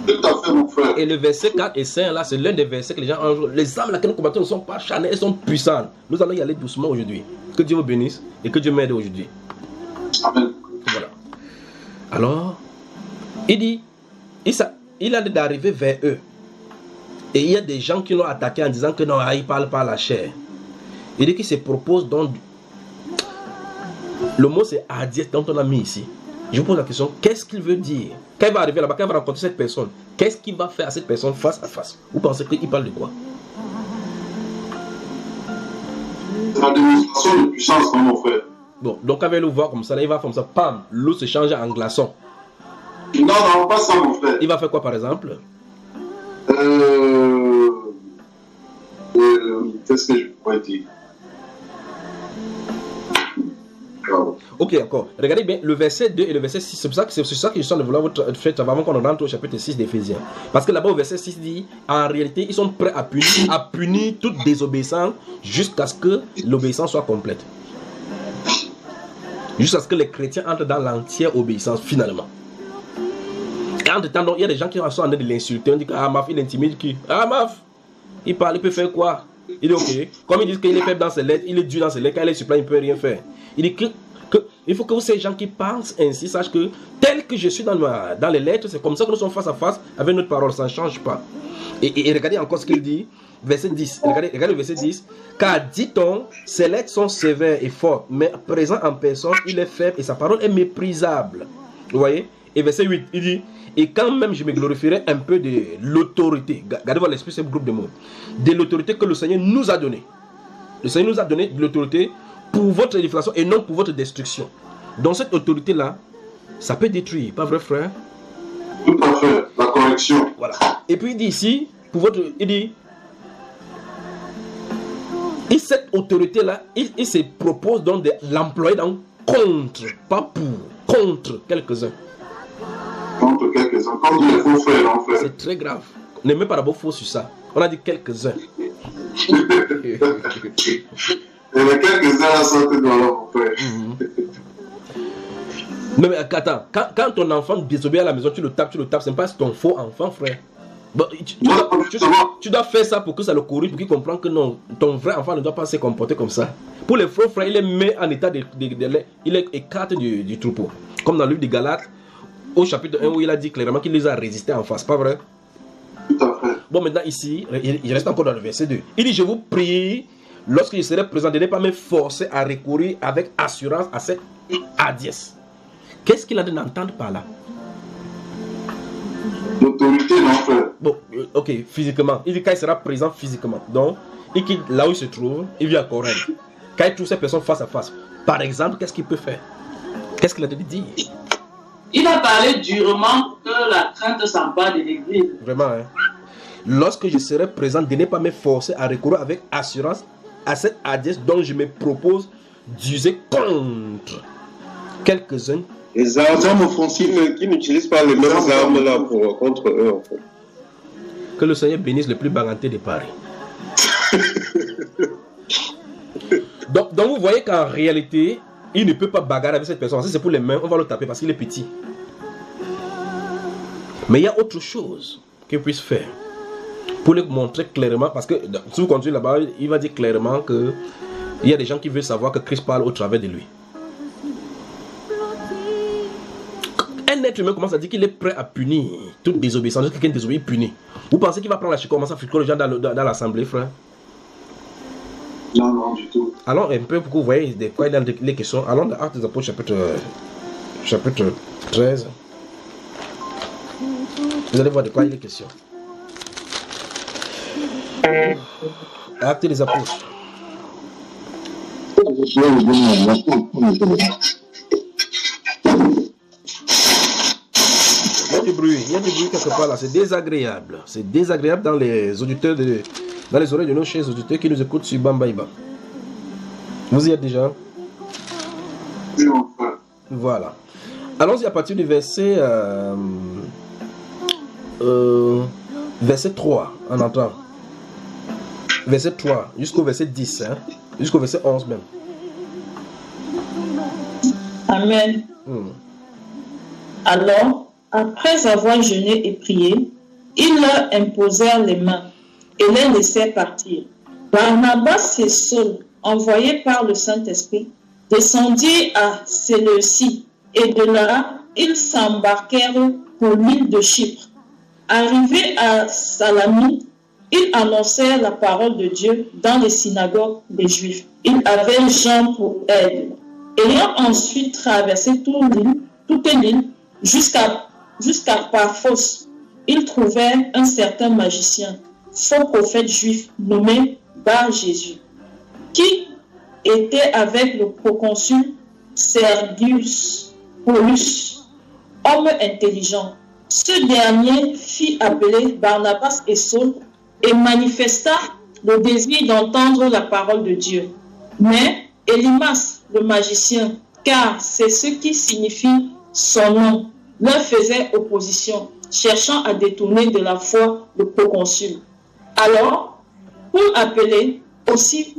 Speaker 8: Tout à fait, mon frère.
Speaker 6: Et le verset 4 et 5, là, c'est l'un des versets que les gens ont. Les armes que nous combattons ne sont pas charnelles, elles sont puissantes. Nous allons y aller doucement aujourd'hui. Que Dieu vous bénisse et que Dieu m'aide aujourd'hui.
Speaker 8: Amen.
Speaker 6: Voilà. Alors, il dit, il a d'arriver vers eux. Et il y a des gens qui l'ont attaqué en disant que non, il parle pas la chair. Il dit qu'il se propose donc. Le mot c'est Adiès dont on a mis ici. Je vous pose la question, qu'est-ce qu'il veut dire? Quand il va arriver là-bas, quand il va rencontrer cette personne, qu'est-ce qu'il va faire à cette personne face à face? Vous pensez qu'il parle de quoi?
Speaker 8: C'est la démonstration de puissance, mon frère.
Speaker 6: Bon, donc quand il va le voir comme ça, là, il va comme ça, pam, l'eau se change en glaçon.
Speaker 8: Non, pas ça, mon frère.
Speaker 6: Il va faire quoi par exemple?
Speaker 8: Qu'est-ce que je pourrais dire?
Speaker 6: Ok, encore. Regardez bien le verset 2 et le verset 6. C'est ça que je suis en train de vouloir vous faire avant qu'on rentre au chapitre 6 d'Éphésiens. Parce que là-bas au verset 6 dit, en réalité, ils sont prêts à punir toute désobéissance jusqu'à ce que l'obéissance soit complète. Jusqu'à ce que les chrétiens entrent dans l'entière obéissance finalement. Et en temps, il y a des gens qui sont en train de l'insulter. On dit que ah, Maf, il intimide qui? Ah, Maf, il parle, il peut faire quoi? Il dit ok. Comme ils disent qu'il est faible dans ses lettres, il est dur dans ses lettres, quand il est sur plan, il ne peut rien faire. Il dit que il faut que ces gens qui pensent ainsi sachent que tel que je suis dans les lettres, c'est comme ça que nous sommes face à face avec notre parole, ça ne change pas. Et regardez encore ce qu'il dit, verset 10. Regardez le verset 10. Car dit-on, ses lettres sont sévères et fortes, mais présent en personne, il est faible et sa parole est méprisable. Vous voyez? Et verset 8, il dit, et quand même je me glorifierai un peu de l'autorité. Gardez votre l'esprit, ce groupe de mots. De l'autorité que le Seigneur nous a donnée. Le Seigneur nous a donné de l'autorité pour votre édification et non pour votre destruction. Donc cette autorité-là, ça peut détruire, pas vrai frère?
Speaker 8: Tout à fait, la correction.
Speaker 6: Voilà. Et puis il dit ici, pour votre, il dit, et cette autorité-là, il se propose donc de l'employer dans contre, pas pour, contre quelques-uns.
Speaker 8: Contre quelques-uns, comme les faux frères, non frère?
Speaker 6: C'est très grave. Ne mets pas d'abord faux sur ça. On a dit quelques-uns.
Speaker 8: Et les quelques-uns là sont dans leur frère.
Speaker 6: Non mais attends, quand ton enfant désobéit à la maison, tu le tapes, c'est pas ton faux enfant, frère. Bon, tu dois faire ça pour que ça le corrige, pour qu'il comprenne que non, ton vrai enfant ne doit pas se comporter comme ça. Pour les faux frères, il les met en état il les écarte du troupeau. Comme dans le livre de Galates, au chapitre 1 où il a dit clairement qu'il les a résistés en face, pas vrai?
Speaker 8: Tout à fait.
Speaker 6: Bon, maintenant ici, il reste encore dans le verset 2. Il dit, je vous prie, lorsque je serai présent, de ne pas me forcer à recourir avec assurance à cette Adiès. Qu'est-ce qu'il a d'entendre par là?
Speaker 8: L'autorité, non frère.
Speaker 6: Bon, ok, physiquement. Il dit quand il sera présent physiquement. Donc, il quitte là où il se trouve, il vient à Corinthe. Quand il trouve ces personnes face à face, par exemple, qu'est-ce qu'il peut faire? Qu'est-ce qu'il a de dire?
Speaker 9: Il a parlé durement que la crainte s'empare de l'église.
Speaker 6: Vraiment, hein? Lorsque je serai présent, de ne pas me forcer à recourir avec assurance à cette Adiès dont je me propose d'user contre quelques-uns.
Speaker 12: Les armes offensives qui n'utilisent pas les mêmes armes là contre eux, en fait.
Speaker 6: Que le Seigneur bénisse le plus baganté de Paris. donc vous voyez qu'en réalité, il ne peut pas bagarrer avec cette personne. Si c'est pour les mains, on va le taper parce qu'il est petit. Mais il y a autre chose qu'il puisse faire. Pour le montrer clairement, parce que si vous continuez là-bas, il va dire clairement qu'il y a des gens qui veulent savoir que Christ parle au travers de lui. Un être humain commence à dire qu'il est prêt à punir toute désobéissance. Quelqu'un désobéit, punit. Vous pensez qu'il va prendre la chicotte, commencer à fricoler les gens dans l'assemblée, frère?
Speaker 8: Non, non, du tout.
Speaker 6: Allons un peu pour que vous voyez de quoi il y a les questions. Allons dans Actes des Apôtres, chapitre 13. Vous allez voir de quoi il est question. Actes des Apôtres. Il y a du bruit quelque part là, c'est désagréable. C'est désagréable dans les auditeurs, dans les oreilles de nos chers auditeurs qui nous écoutent sur Bambaïba. Vous y êtes déjà? Voilà. Allons-y à partir du verset, verset 3, en entrant. Verset 3 jusqu'au verset 10, hein? Jusqu'au verset 11 même.
Speaker 9: Amen. Alors, après avoir jeûné et prié, Ils leur imposèrent les mains et les laissèrent partir. Barnabas et Saul, envoyés par le Saint-Esprit, descendirent à Séleucie et de là, ils s'embarquèrent pour l'île de Chypre. Arrivés à Salamine, ils annoncèrent la parole de Dieu dans les synagogues des Juifs. Ils avaient Jean pour aide. Ayant ensuite traversé toute l'île jusqu'à Paphos, ils trouvèrent un certain magicien, faux prophète juif nommé Bar-Jésus, qui était avec le proconsul Sergius Paulus, homme intelligent. Ce dernier fit appeler Barnabas et Saul et manifesta le désir d'entendre la parole de Dieu. Mais Élymas, le magicien, car c'est ce qui signifie son nom, leur faisait opposition, cherchant à détourner de la foi le proconsul. Alors, Saul appelé aussi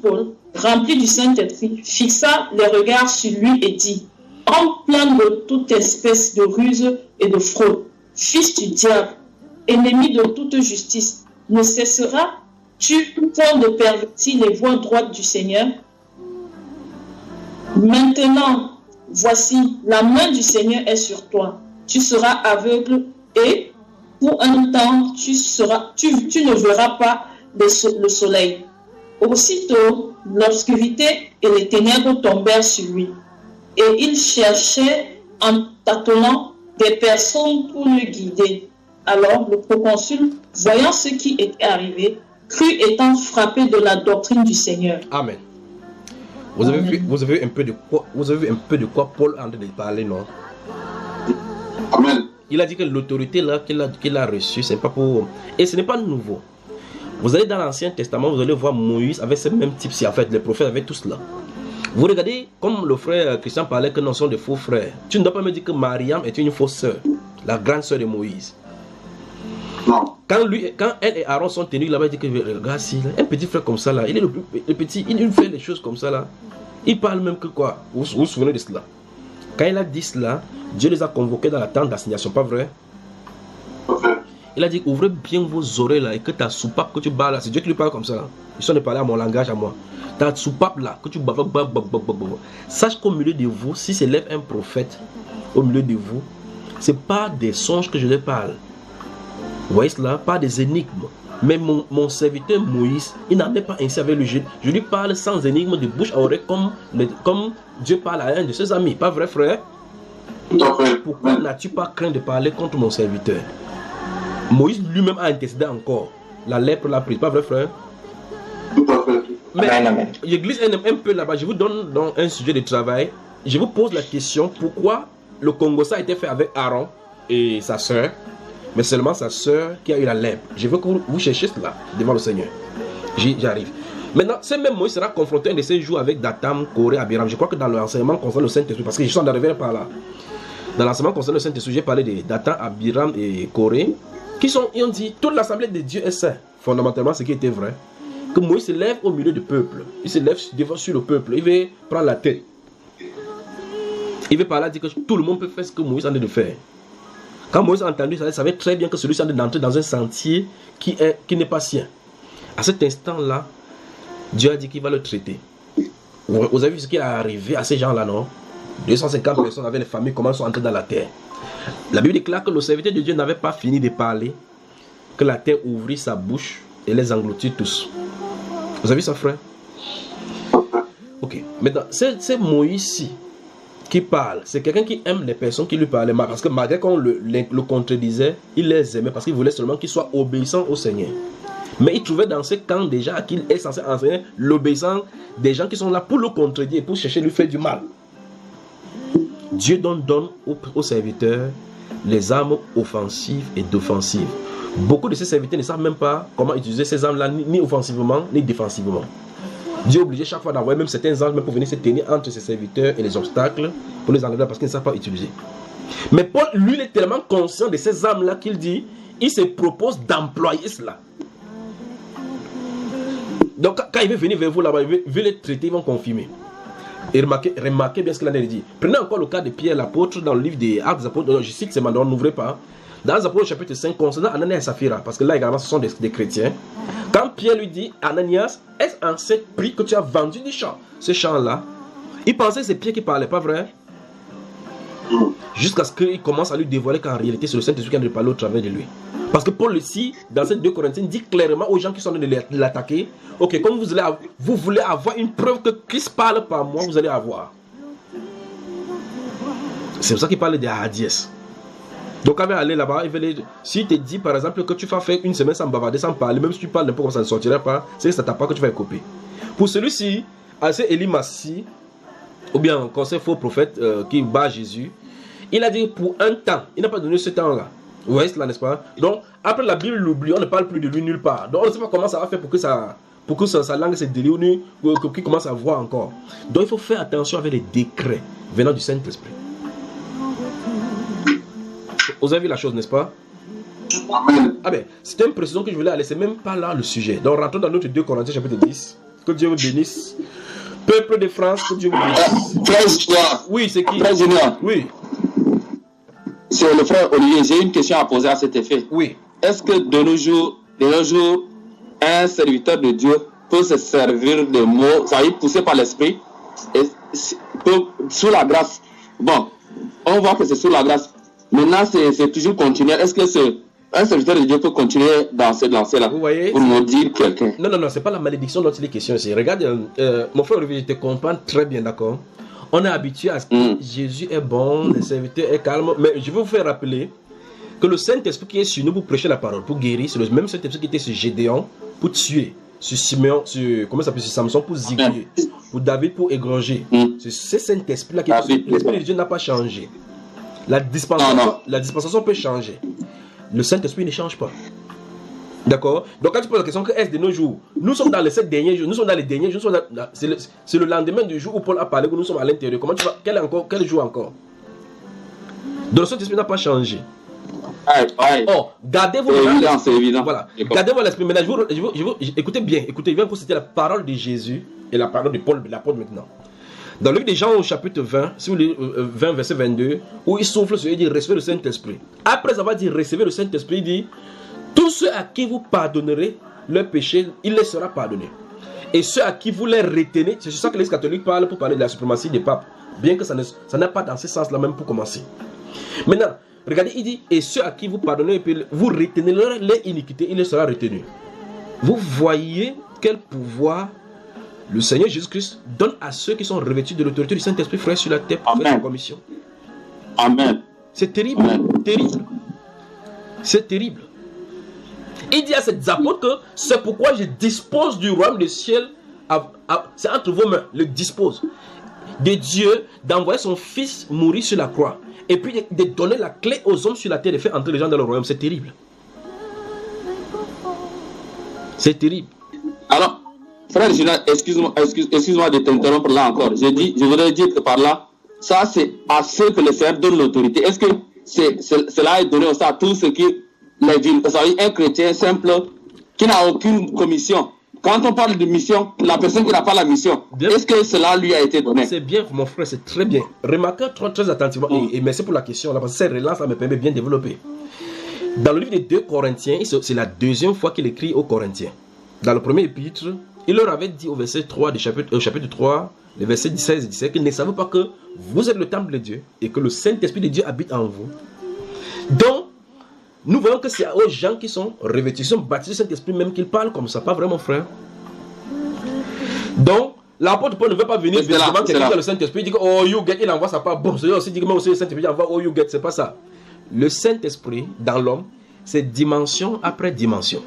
Speaker 9: Paul, rempli du Saint-Esprit, fixa les regards sur lui et dit: homme plein de toute espèce de ruse et de fraude, fils du diable, ennemi de toute justice, ne cesseras-tu point de pervertir les voies droites du Seigneur? Maintenant, voici, la main du Seigneur est sur toi. Tu seras aveugle et pour un temps, tu ne verras pas le soleil. Aussitôt, l'obscurité et les ténèbres tombèrent sur lui. Et il cherchait en tâtonnant des personnes pour le guider. Alors le proconsul, voyant ce qui était arrivé, crut étant frappé de la doctrine du Seigneur.
Speaker 6: Amen. Vous avez vu un peu de quoi Paul est en train de parler, non?
Speaker 8: Amen.
Speaker 6: Il a dit que l'autorité là qu'il a reçue, c'est pas pour... Et ce n'est pas nouveau. Vous allez dans l'Ancien Testament, vous allez voir Moïse avec ce même type, en fait, les prophètes avaient tout cela. Vous regardez, comme le frère Christian parlait que nous sommes des faux frères. Tu ne dois pas me dire que Mariam est une fausse sœur, la grande sœur de Moïse.
Speaker 8: Non.
Speaker 6: Quand elle et Aaron sont tenus là-bas, il dit que regarde, si, un petit frère comme ça là, il est le petit, il fait les choses comme ça là. Il parle même que quoi? Vous vous souvenez de cela? Quand il a dit cela, Dieu les a convoqués dans la tente d'assignation, pas vrai? Il a dit, ouvrez bien vos oreilles là et que ta soupape que tu bats là, c'est Dieu qui lui parle comme ça. Ils sont de parler à mon langage à moi. Ta soupape là, que tu bats, sache qu'au milieu de vous, si s'élève un prophète au milieu de vous, c'est pas des songes que je lui parle. Vous voyez cela? Pas des énigmes. Mais mon serviteur Moïse, il n'en est pas ainsi avec lui. Je lui parle sans énigme de bouche à oreille comme Dieu parle à un de ses amis. Pas vrai, frère? Pourquoi n'as-tu pas craint de parler contre mon serviteur? Moïse lui-même a intercédé encore. La lèpre l'a prise. Pas vrai, frère?
Speaker 8: Tout à fait.
Speaker 6: Mais je glisse un peu là-bas. Je vous donne dans un sujet de travail. Je vous pose la question, pourquoi le Congo-Ça a été fait avec Aaron et sa soeur, mais seulement sa soeur qui a eu la lèpre. Je veux que vous cherchiez cela devant le Seigneur. J'arrive. Maintenant, ce même Moïse sera confronté un de ces jours avec Datam, Corée, Abiram. Je crois que dans l'enseignement concernant le Saint-Esprit, parce que je suis en train de revenir par là. Dans l'enseignement concernant le Saint-Esprit, j'ai parlé de Datam, Abiram et Corée, ils ont dit, toute l'assemblée de Dieu est saint. Fondamentalement, ce qui était vrai. Que Moïse se lève au milieu du peuple. Il se lève devant sur le peuple. Il veut prendre la tête. Il veut par là dire que tout le monde peut faire ce que Moïse en est de faire. Quand Moïse a entendu ça, il savait très bien que celui-ci est d'entrer dans un sentier qui n'est pas sien. À cet instant-là, Dieu a dit qu'il va le traiter. Vous avez vu ce qui est arrivé à ces gens-là, non? 250 personnes avec les familles, comment ils sont entrés dans la terre. La Bible déclare que le serviteur de Dieu n'avait pas fini de parler, que la terre ouvrit sa bouche et les engloutit tous. Vous avez vu ça, frère? Ok. Maintenant, c'est Moïse qui parle. C'est quelqu'un qui aime les personnes qui lui parlaient. Parce que malgré qu'on le contredisait, il les aimait parce qu'il voulait seulement qu'ils soient obéissants au Seigneur. Mais il trouvait dans ce camp déjà qu'il est censé enseigner l'obéissance des gens qui sont là pour le contredire, pour chercher à lui faire du mal. Dieu donne aux serviteurs les armes offensives et défensives. Beaucoup de ces serviteurs ne savent même pas comment utiliser ces armes-là, ni offensivement, ni défensivement. Dieu est obligé chaque fois d'envoyer même certains anges pour venir se tenir entre ses serviteurs et les obstacles pour les enlever parce qu'ils ne savent pas utiliser. Mais Paul, lui, il est tellement conscient de ces armes-là qu'il dit, il se propose d'employer cela. Donc quand il veut venir vers vous là-bas, il veut les traiter, ils vont confirmer. Et remarquez bien ce qu'il a dit. Prenez encore le cas de Pierre l'apôtre dans le livre des Actes des Apôtres. Je cite, c'est maintenant, n'ouvrez pas. Dans Apôtres chapitre 5, concernant Ananias et Saphira, parce que là également ce sont des chrétiens, quand Pierre lui dit, Ananias, est-ce en cet prix que tu as vendu des champs? Ce champ-là, il pensait que c'est Pierre qui parlait, pas vrai? Jusqu'à ce qu'il commence à lui dévoiler qu'en réalité c'est le Saint-Esprit qui a de parler au travers de lui. Parce que Paul ici, dans ces 2 Corinthiens, dit clairement aux gens qui sont en train de l'attaquer, ok, comme vous voulez avoir une preuve que Christ parle par moi, vous allez avoir. C'est pour ça qu'il parle des Hadies. Donc quand il va aller là-bas, s'il te dit par exemple que tu vas faire une semaine sans bavarder, sans parler, même si tu parles n'importe comment, ça ne sortira pas, c'est que ça ne t'a pas que tu vas couper. Pour celui-ci, assez Elimassi, ou bien un conseil faux prophète qui bat Jésus, il a dit pour un temps, il n'a pas donné ce temps-là. Vous voyez cela, n'est-ce pas? Donc après la Bible l'oublie, on ne parle plus de lui nulle part. Donc on ne sait pas comment ça va faire pour que sa langue se délie ou qu'il commence à voir encore. Donc il faut faire attention avec les décrets venant du Saint-Esprit. Vous avez vu la chose, n'est-ce pas? Ah ben, c'était une précision que je voulais aller, c'est même pas là le sujet. Donc rentrons dans notre 2 Corinthiens chapitre 10. Que Dieu vous bénisse. Peuple de France, que Dieu vous bénisse. Oui, c'est qui?
Speaker 10: Frère Junior.
Speaker 6: Oui.
Speaker 10: C'est le frère Olivier. J'ai une question à poser à cet effet.
Speaker 6: Oui.
Speaker 10: Est-ce que de nos jours, un serviteur de Dieu peut se servir de mots, ça va être poussé par l'esprit, sous la grâce? Bon, on voit que c'est sous la grâce. Maintenant, c'est toujours continuel. Est-ce que un serviteur de Dieu peut continuer dans cette lancée-là pour maudire quelqu'un?
Speaker 6: Non, c'est pas la malédiction dont il est question ici. Regarde, mon frère Olivier, je te comprends très bien, d'accord? On est habitué à ce que Jésus est bon, le serviteur est calme. Mais je veux vous faire rappeler que le Saint-Esprit qui est sur nous pour prêcher la parole, pour guérir, c'est le même Saint-Esprit qui était sur Gédéon pour tuer, sur Simeon, sur Samson pour ziguer, pour David pour égorger. C'est ce Saint-Esprit-là qui est l'Esprit de Dieu n'a pas changé. La dispensation peut changer. Le Saint-Esprit ne change pas. D'accord? Donc quand tu poses la question que est-ce de nos jours, nous sommes dans les 7 derniers jours, nous sommes dans les derniers jours, c'est le lendemain du jour où Paul a parlé que nous sommes à l'intérieur. Comment tu vas, quel jour encore? Donc le Saint-Esprit n'a pas changé. Oh, gardez-vous
Speaker 10: c'est évident.
Speaker 6: Voilà. Gardez-vous l'esprit. Maintenant, écoutez bien, je vais vous citer la parole de Jésus et la parole de Paul, l'apôtre maintenant. Dans le livre des Jean au chapitre 20, si vous lisez 20 verset 22, où il souffle sur eux, il dit recevez le Saint-Esprit. Après avoir dit recevez le Saint-Esprit, il dit tous ceux à qui vous pardonnerez leur péché, il les sera pardonné. Et ceux à qui vous les retenez, c'est sur ça que l'Église catholique parle pour parler de la suprématie des papes, bien que ça n'a pas dans ce sens-là même pour commencer. Maintenant, regardez, il dit et ceux à qui vous pardonnez, vous retenez leur iniquité, il les sera retenu. Vous voyez quel pouvoir le Seigneur Jésus-Christ donne à ceux qui sont revêtus de l'autorité du Saint-Esprit, frère, sur la terre pour faire sa commission.
Speaker 10: Amen.
Speaker 6: C'est terrible. Terrible. C'est terrible. Il dit à ses apôtres que c'est pourquoi je dispose du royaume des ciels. C'est entre vos mains, le dispose. De Dieu d'envoyer son fils mourir sur la croix. Et puis de donner la clé aux hommes sur la terre de faire entrer les gens dans le royaume. C'est terrible. C'est terrible.
Speaker 10: Alors, frère Gina, excuse-moi de t'interrompre là encore. Je voudrais dire que par là, ça c'est à ceux que le Seigneur donne l'autorité. Est-ce que cela est donné aussi à tous ceux qui les villes? Ça veut dire un chrétien simple qui n'a aucune commission. Quand on parle de mission, la personne qui n'a pas la mission, est-ce que cela lui a été donné?
Speaker 6: C'est bien, mon frère, c'est très bien. Remarquez très attentivement, et merci pour la question, là, parce que cette relance me permet bien de développer. Dans le livre des 2 Corinthiens, c'est la deuxième fois qu'il écrit aux Corinthiens. Dans le premier épître, il leur avait dit au verset 3 du chapitre 3, les versets 16 et 17, qu'ils ne savaient pas que vous êtes le temple de Dieu et que le Saint-Esprit de Dieu habite en vous. Donc, nous voyons que c'est aux gens qui sont revêtus, qui sont baptisés du Saint-Esprit même qu'ils parlent comme ça, pas vrai mon frère? Donc, l'apôtre Paul ne veut pas venir visiblement quelqu'un qui a le Saint-Esprit, il dit que oh you get, il envoie ça pas. Bon, c'est aussi dit que moi aussi le Saint-Esprit envoie oh you get, c'est pas ça. Le Saint-Esprit dans l'homme, c'est dimension après dimension.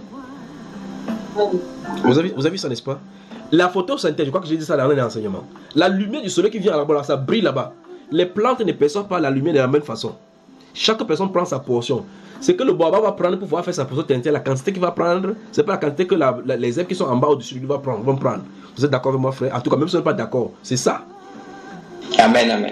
Speaker 6: Vous avez vu ça, n'est-ce pas? La photosynthèse, je crois que j'ai dit ça dans l'enseignement. La lumière du soleil qui vient là-bas, ça brille là-bas. Les plantes ne perçoivent pas la lumière de la même façon. Chaque personne prend sa portion. Ce que le bois va prendre pour pouvoir faire sa photosynthèse, la quantité qu'il va prendre, c'est pas la quantité que les herbes qui sont en bas au-dessus de lui vont prendre. Vous êtes d'accord avec moi, frère? En tout cas, même si vous n'êtes pas d'accord, c'est ça.
Speaker 10: Amen, amen.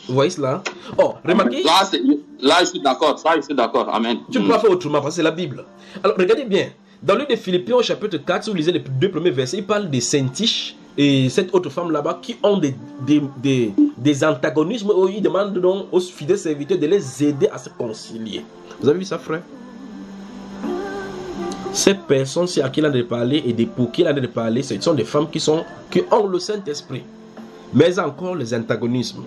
Speaker 6: Vous voyez cela? Oh, remarquez.
Speaker 10: Là, je suis d'accord. Amen.
Speaker 6: Tu ne peux pas faire autrement parce que c'est la Bible. Alors, regardez bien. Dans le livre de Philippiens, au chapitre 4, si vous lisez les 2 premiers versets, il parle des saintiches et cette autre femme là-bas qui ont des antagonismes où ils demandent donc aux fidèles serviteurs de les aider à se concilier. Vous avez vu ça, frère? Ces personnes-ci à qui il a de parler et pour qui il a de parler, ce sont des femmes qui ont le Saint-Esprit, mais encore les antagonismes.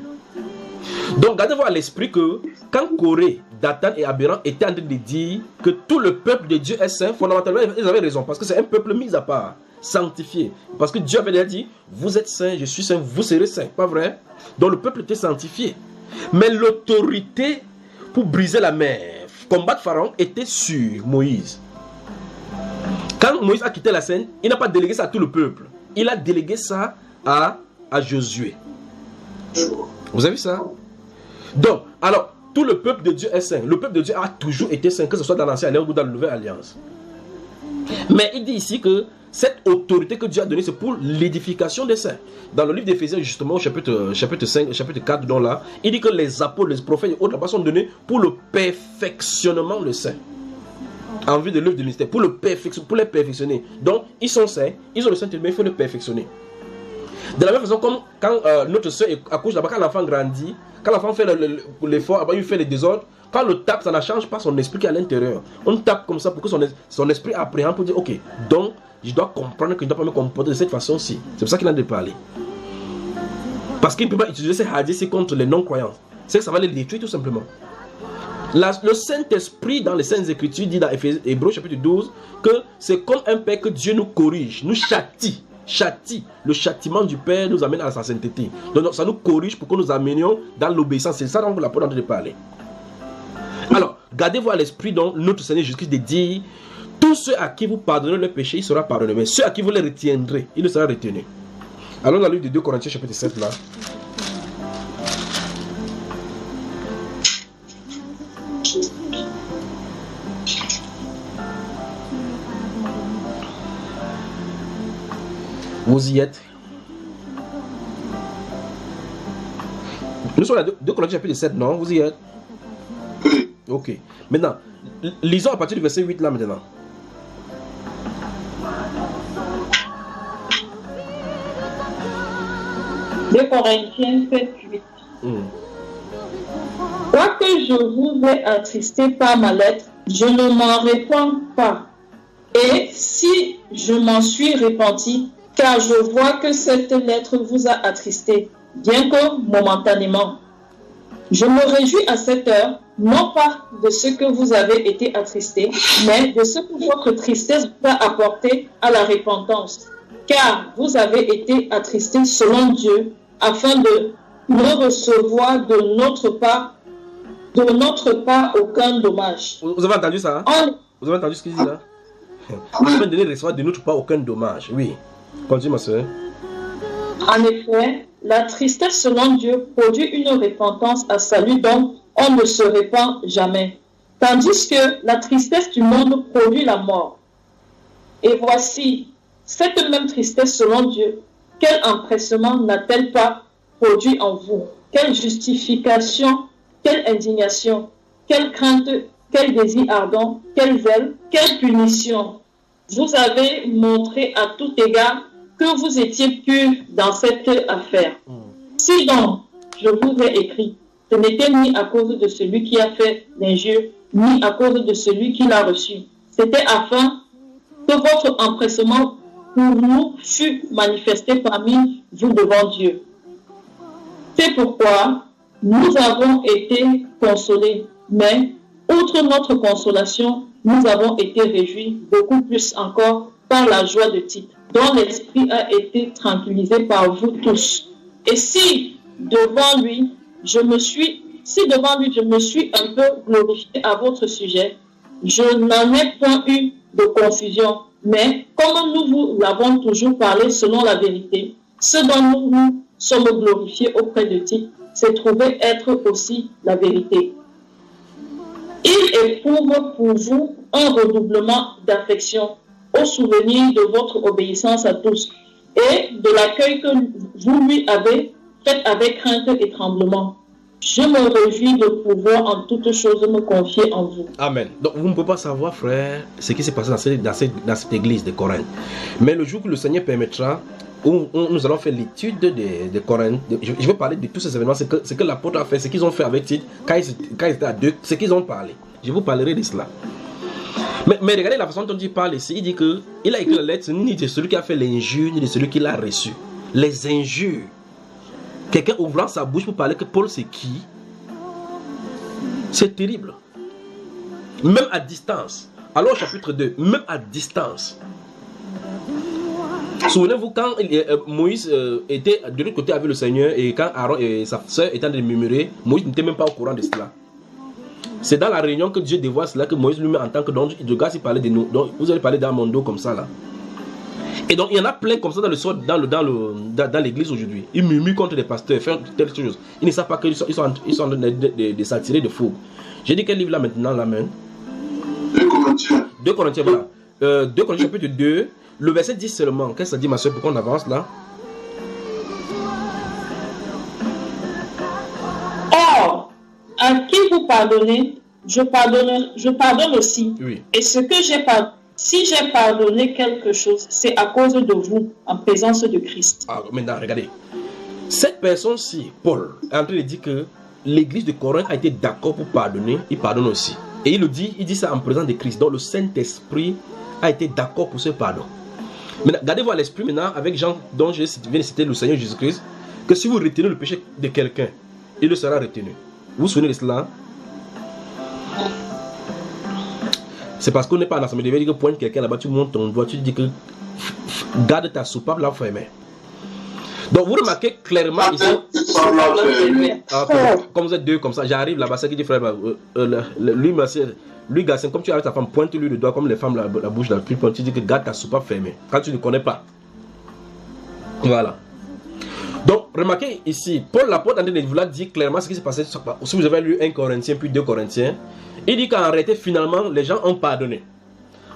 Speaker 6: Donc, gardez-vous à l'esprit que quand Corée, Dathan et Abiram étaient en train de dire que tout le peuple de Dieu est saint, fondamentalement, ils avaient raison, parce que c'est un peuple mis à part, sanctifié. Parce que Dieu avait déjà dit, vous êtes saints, je suis saint, vous serez saints, pas vrai? Donc, le peuple était sanctifié. Mais l'autorité pour briser la mer, combattre Pharaon, était sur Moïse. Quand Moïse a quitté la scène, il n'a pas délégué ça à tout le peuple. Il a délégué ça à Josué. Vous avez vu ça? Donc, alors, tout le peuple de Dieu est saint. Le peuple de Dieu a toujours été saint, que ce soit dans l'Ancienne Alliance ou dans la Nouvelle Alliance. Mais il dit ici que cette autorité que Dieu a donnée, c'est pour l'édification des saints. Dans le livre d'Éphésiens, justement, au chapitre 5, chapitre 4, dont là, il dit que les apôtres, les prophètes et autres là-bas sont donnés pour le perfectionnement des saints. En vue de l'œuvre du ministère, pour les perfectionner. Donc, ils sont saints, ils ont le Saint-Esprit, mais il faut les perfectionner. De la même façon, comme quand notre soeur accouche là-bas, quand l'enfant grandit, quand l'enfant fait l'effort, il fait le désordre, quand on le tape, ça ne change pas son esprit qui est à l'intérieur. On tape comme ça pour que son esprit appréhende pour dire, ok, donc je dois comprendre que je ne dois pas me comporter de cette façon-ci. C'est pour ça qu'il a de parler. Parce qu'il ne peut pas utiliser ces hadiths contre les non-croyants. C'est que ça va les détruire tout simplement. Le Saint-Esprit dans les Saintes Écritures dit dans Hébreux chapitre 12 que c'est comme un père que Dieu nous corrige, nous châtie. Le châtiment du Père nous amène à sa sainteté. Donc ça nous corrige pour que nous amenions dans l'obéissance. C'est ça dont la parole de parler. Alors, gardez-vous à l'esprit donc notre Seigneur Jésus-Christ de dire, tous ceux à qui vous pardonnez le péché, il sera pardonné. Mais ceux à qui vous les retiendrez, il ne sera retenu. Alors dans le livre de 2 Corinthiens chapitre 7 là. Vous y êtes? Nous sommes à 2 Corinthiens chapitre 7, non? Vous y êtes? Ok. Maintenant, lisons à partir du verset 8 là maintenant.
Speaker 9: Deux Corinthiens 7, 8. Quoique je vous ai attristé par ma lettre, je ne m'en répands pas. Et si je m'en suis repenti, car je vois que cette lettre vous a attristé, bien que momentanément. Je me réjouis à cette heure, non pas de ce que vous avez été attristé, mais de ce que votre tristesse vous a apporté à la repentance. Car vous avez été attristé selon Dieu, afin de ne recevoir de notre part aucun dommage.
Speaker 6: Vous avez entendu ça? Vous avez entendu ce qu'il dit là? Afin de ne recevoir de notre part aucun dommage. Oui. Continue ma soeur.
Speaker 9: En effet, la tristesse selon Dieu produit une repentance à salut dont on ne se répand jamais. Tandis que la tristesse du monde produit la mort. Et voici, cette même tristesse selon Dieu, quel empressement n'a-t-elle pas produit en vous? Quelle justification, quelle indignation, quelle crainte, quel désir ardent, quel zèle, quelle punition. Vous avez montré à tout égard que vous étiez purs dans cette affaire. Si donc, je vous ai écrit, ce n'était ni à cause de celui qui a fait l'injure, ni à cause de celui qui l'a reçu. C'était afin que votre empressement pour nous fût manifesté parmi vous devant Dieu. C'est pourquoi nous avons été consolés, mais outre notre consolation, nous avons été réjouis beaucoup plus encore par la joie de Tite, dont l'esprit a été tranquillisé par vous tous. Et si devant lui, je me suis un peu glorifié à votre sujet, je n'en ai point eu de confusion, mais comme nous vous l'avons toujours parlé selon la vérité, ce dont nous sommes glorifiés auprès de Tite, s'est trouvé être aussi la vérité. Il éprouve pour vous un redoublement d'affection au souvenir de votre obéissance à tous et de l'accueil que vous lui avez fait avec crainte et tremblement. Je me réjouis de pouvoir en toutes choses me confier en vous.
Speaker 6: Amen. Donc vous ne pouvez pas savoir, frère, ce qui s'est passé dans cette église de Corinthe. Mais le jour que le Seigneur permettra, où nous allons faire l'étude de Corinthe. Je vais parler de tous ces événements, ce que l'apôtre a fait, ce qu'ils ont fait avec Tite, quand ils étaient à deux, ce qu'ils ont parlé. Je vous parlerai de cela. Mais regardez la façon dont il parle ici. Il dit qu'il a écrit la lettre ni de celui qui a fait l'injure, ni de celui qui l'a reçu. Les injures. Quelqu'un ouvrant sa bouche pour parler que Paul c'est qui? C'est terrible. Même à distance. Alors chapitre 2, même à distance. Souvenez-vous quand Moïse était de l'autre côté avec le Seigneur et quand Aaron et sa soeur étaient en train de murmurer, Moïse n'était même pas au courant de cela. C'est dans la réunion que Dieu dévoile cela que Moïse lui-même en tant que don, de gars, il parlait de nous. Donc vous allez parler dans mon dos comme ça là. Et donc il y en a plein comme ça dans l'église aujourd'hui. Ils murmurent contre les pasteurs, font telle chose. Ils ne savent pas qu'ils sont en train de s'attirer de fou. J'ai dit quel livre là maintenant la main? 2 Corinthiens, voilà. 2 Corinthiens chapitre 2, le verset 10 seulement. Qu'est-ce que ça dit ma soeur pour qu'on avance là?
Speaker 9: Or, à qui vous pardonnez, je pardonne aussi.
Speaker 6: Oui.
Speaker 9: Et ce que si j'ai pardonné quelque chose, c'est à cause de vous, en présence de Christ.
Speaker 6: Ah, maintenant, regardez. Cette personne-ci, Paul, est en train de dire que l'église de Corinthe a été d'accord pour pardonner, il pardonne aussi. Et il dit ça en présence de Christ. Donc le Saint-Esprit a été d'accord pour ce pardon. Maintenant, gardez-vous à l'esprit maintenant avec Jean, dont je viens de citer le Seigneur Jésus-Christ, que si vous retenez le péché de quelqu'un, il le sera retenu. Vous vous souvenez de cela? C'est parce qu'on n'est pas en assemblée. Il veut dire que pointe quelqu'un là-bas, tu montes ton doigt, tu dis que garde ta soupape là, fermée. Donc vous remarquez clairement ici, comme vous êtes deux comme ça, j'arrive là-bas, c'est qui dit frère, lui Gassin, comme tu es avec ta femme, pointe-lui le doigt comme les femmes, la bouche la plus pointe, tu dis que garde ta soupape fermée, quand tu ne connais pas. Voilà. Donc remarquez ici, Paul l'apôtre en train de vouloir dire clairement ce qui s'est passé. Si vous avez lu 1 Corinthiens puis 2 Corinthiens, il dit qu'en réalité finalement les gens ont pardonné.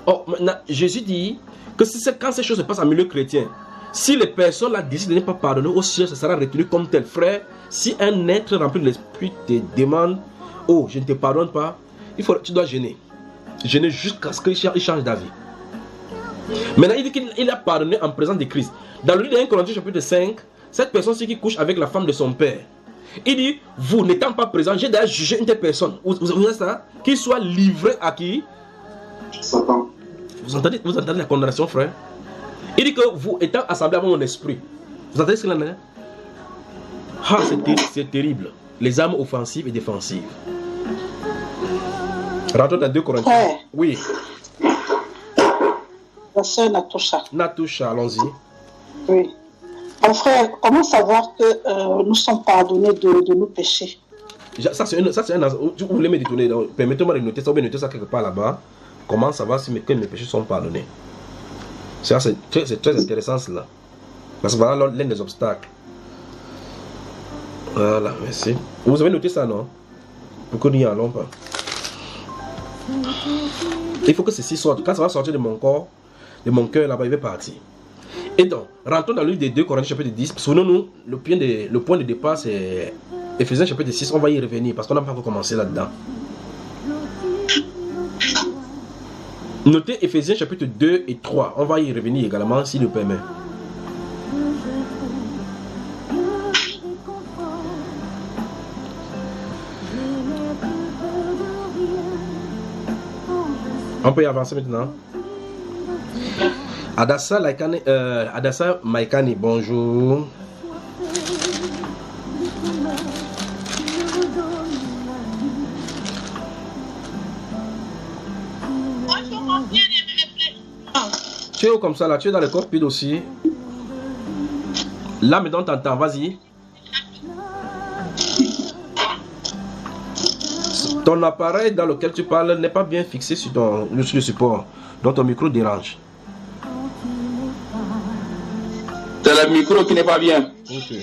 Speaker 6: Or maintenant Jésus dit que quand ces choses se passent en milieu chrétien, si les personnes là décident de ne pas pardonner au ciel, ça sera retenu comme tel. Frère, si un être rempli de l'esprit te demande, oh je ne te pardonne pas, tu dois gêner jusqu'à ce qu'il change d'avis. Maintenant il dit qu'il a pardonné en présence de Christ. Dans le livre de 1 Corinthiens chapitre 5, cette personne-ci qui couche avec la femme de son père, il dit, vous n'étant pas présent, j'ai d'ailleurs jugé une telle personne. Vous avez ça? Qu'il soit livré à qui?
Speaker 8: Satan.
Speaker 6: Vous entendez la condamnation, frère? Il dit que vous étant assemblés avec mon esprit. Vous entendez ce qu'il en est? Ah, c'est terrible. Les armes offensives et défensives. Rentrons dans 2 Corinthiens.
Speaker 11: Ouais.
Speaker 6: Oui.
Speaker 11: La sœur Natosha.
Speaker 6: Natosha, allons-y.
Speaker 11: Oui. Mon frère, comment savoir que nous sommes pardonnés de nos péchés?
Speaker 6: Ça, c'est un. Vous voulez me détourner? Permettez-moi de noter ça, ou bien noter ça quelque part là-bas. Comment savoir si mes péchés sont pardonnés? C'est très intéressant cela. Parce que voilà l'un des obstacles. Voilà, merci. Vous avez noté ça, non? Pour que nous n'y allons pas. Il faut que ceci sorte. Quand ça va sortir de mon corps, de mon cœur, là-bas, il va partir. Et donc, rentrons dans le livre des 2 Corinthiens chapitre 10. Souvenons-nous, le point de départ, c'est Éphésiens chapitre 6. On va y revenir parce qu'on n'a pas encore commencé là-dedans. Notez Éphésiens chapitre 2 et 3. On va y revenir également s'il le permet. On peut y avancer maintenant. Adassa Maikani, bonjour. Tu es où comme ça là? Tu es dans le cockpit aussi? Là maintenant t'entends, vas-y. Ton appareil dans lequel tu parles n'est pas bien fixé sur le support, donc ton micro dérange.
Speaker 10: C'est le micro qui n'est pas bien.
Speaker 6: Ok.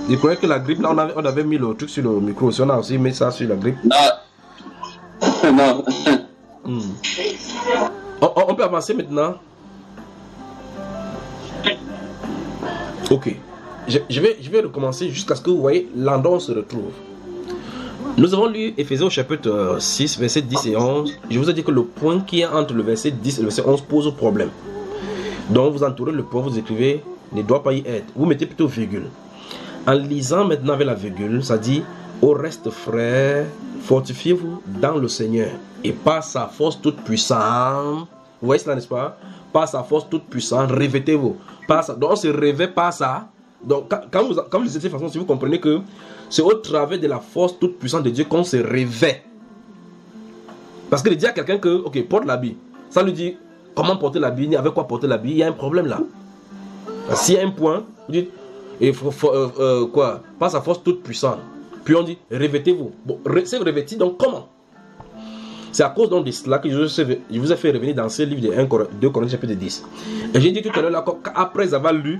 Speaker 6: Je croyais que la grippe, là, on avait mis le truc sur le micro. Si on a aussi mis ça sur la grippe.
Speaker 10: Non.
Speaker 6: On peut avancer maintenant. Ok. Je vais recommencer jusqu'à ce que vous voyez l'endroit où on se retrouve. Nous avons lu Éphésiens au chapitre 6, versets 10 et 11. Je vous ai dit que le point qui est entre le verset 10 et le verset 11 pose problème. Donc vous entourez le point, vous écrivez ne doit pas y être. Vous mettez plutôt virgule. En lisant maintenant avec la virgule, ça dit au reste frères, fortifiez-vous dans le Seigneur et par sa force toute puissante. Vous voyez cela, n'est-ce pas? Par sa force toute puissante, revêtez-vous. Donc on se revêt par ça. Donc quand vous lisez de cette façon, si vous comprenez que c'est au travers de la force toute puissante de Dieu qu'on se revêt. Parce que de dire à quelqu'un que, ok, porte l'habit, ça lui dit comment porter l'habit, avec quoi porter l'habit, il y a un problème là. S'il y a un point, vous dites, quoi, par sa force toute puissante. Puis on dit, revêtez-vous. Bon, c'est revêti, donc comment? C'est à cause donc de cela que je vous ai fait revenir dans ce livre de 2 Corinthiens chapitre 10. Et j'ai dit tout à l'heure, après avoir lu,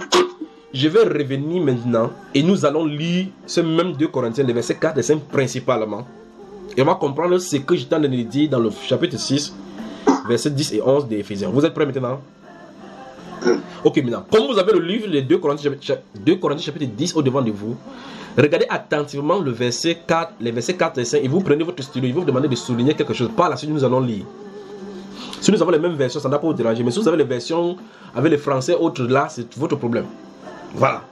Speaker 6: je vais revenir maintenant et nous allons lire ce même 2 Corinthiens, les versets 4 et 5 principalement. Et on va comprendre ce que j'étais en train de dire dans le chapitre 6, versets 10 et 11 des Éphésiens. Vous êtes prêts maintenant? Ok, maintenant, comme vous avez le livre, les 2 Corinthiens chapitre 10 au devant de vous, regardez attentivement les versets 4 et 5 et vous prenez votre stylo et vous demandez de souligner quelque chose. Par la suite, nous allons lire. Si nous avons les mêmes versions, ça n'a pas vous déranger. Mais si vous avez les versions avec les français autres, là, c'est votre problème. Voilà.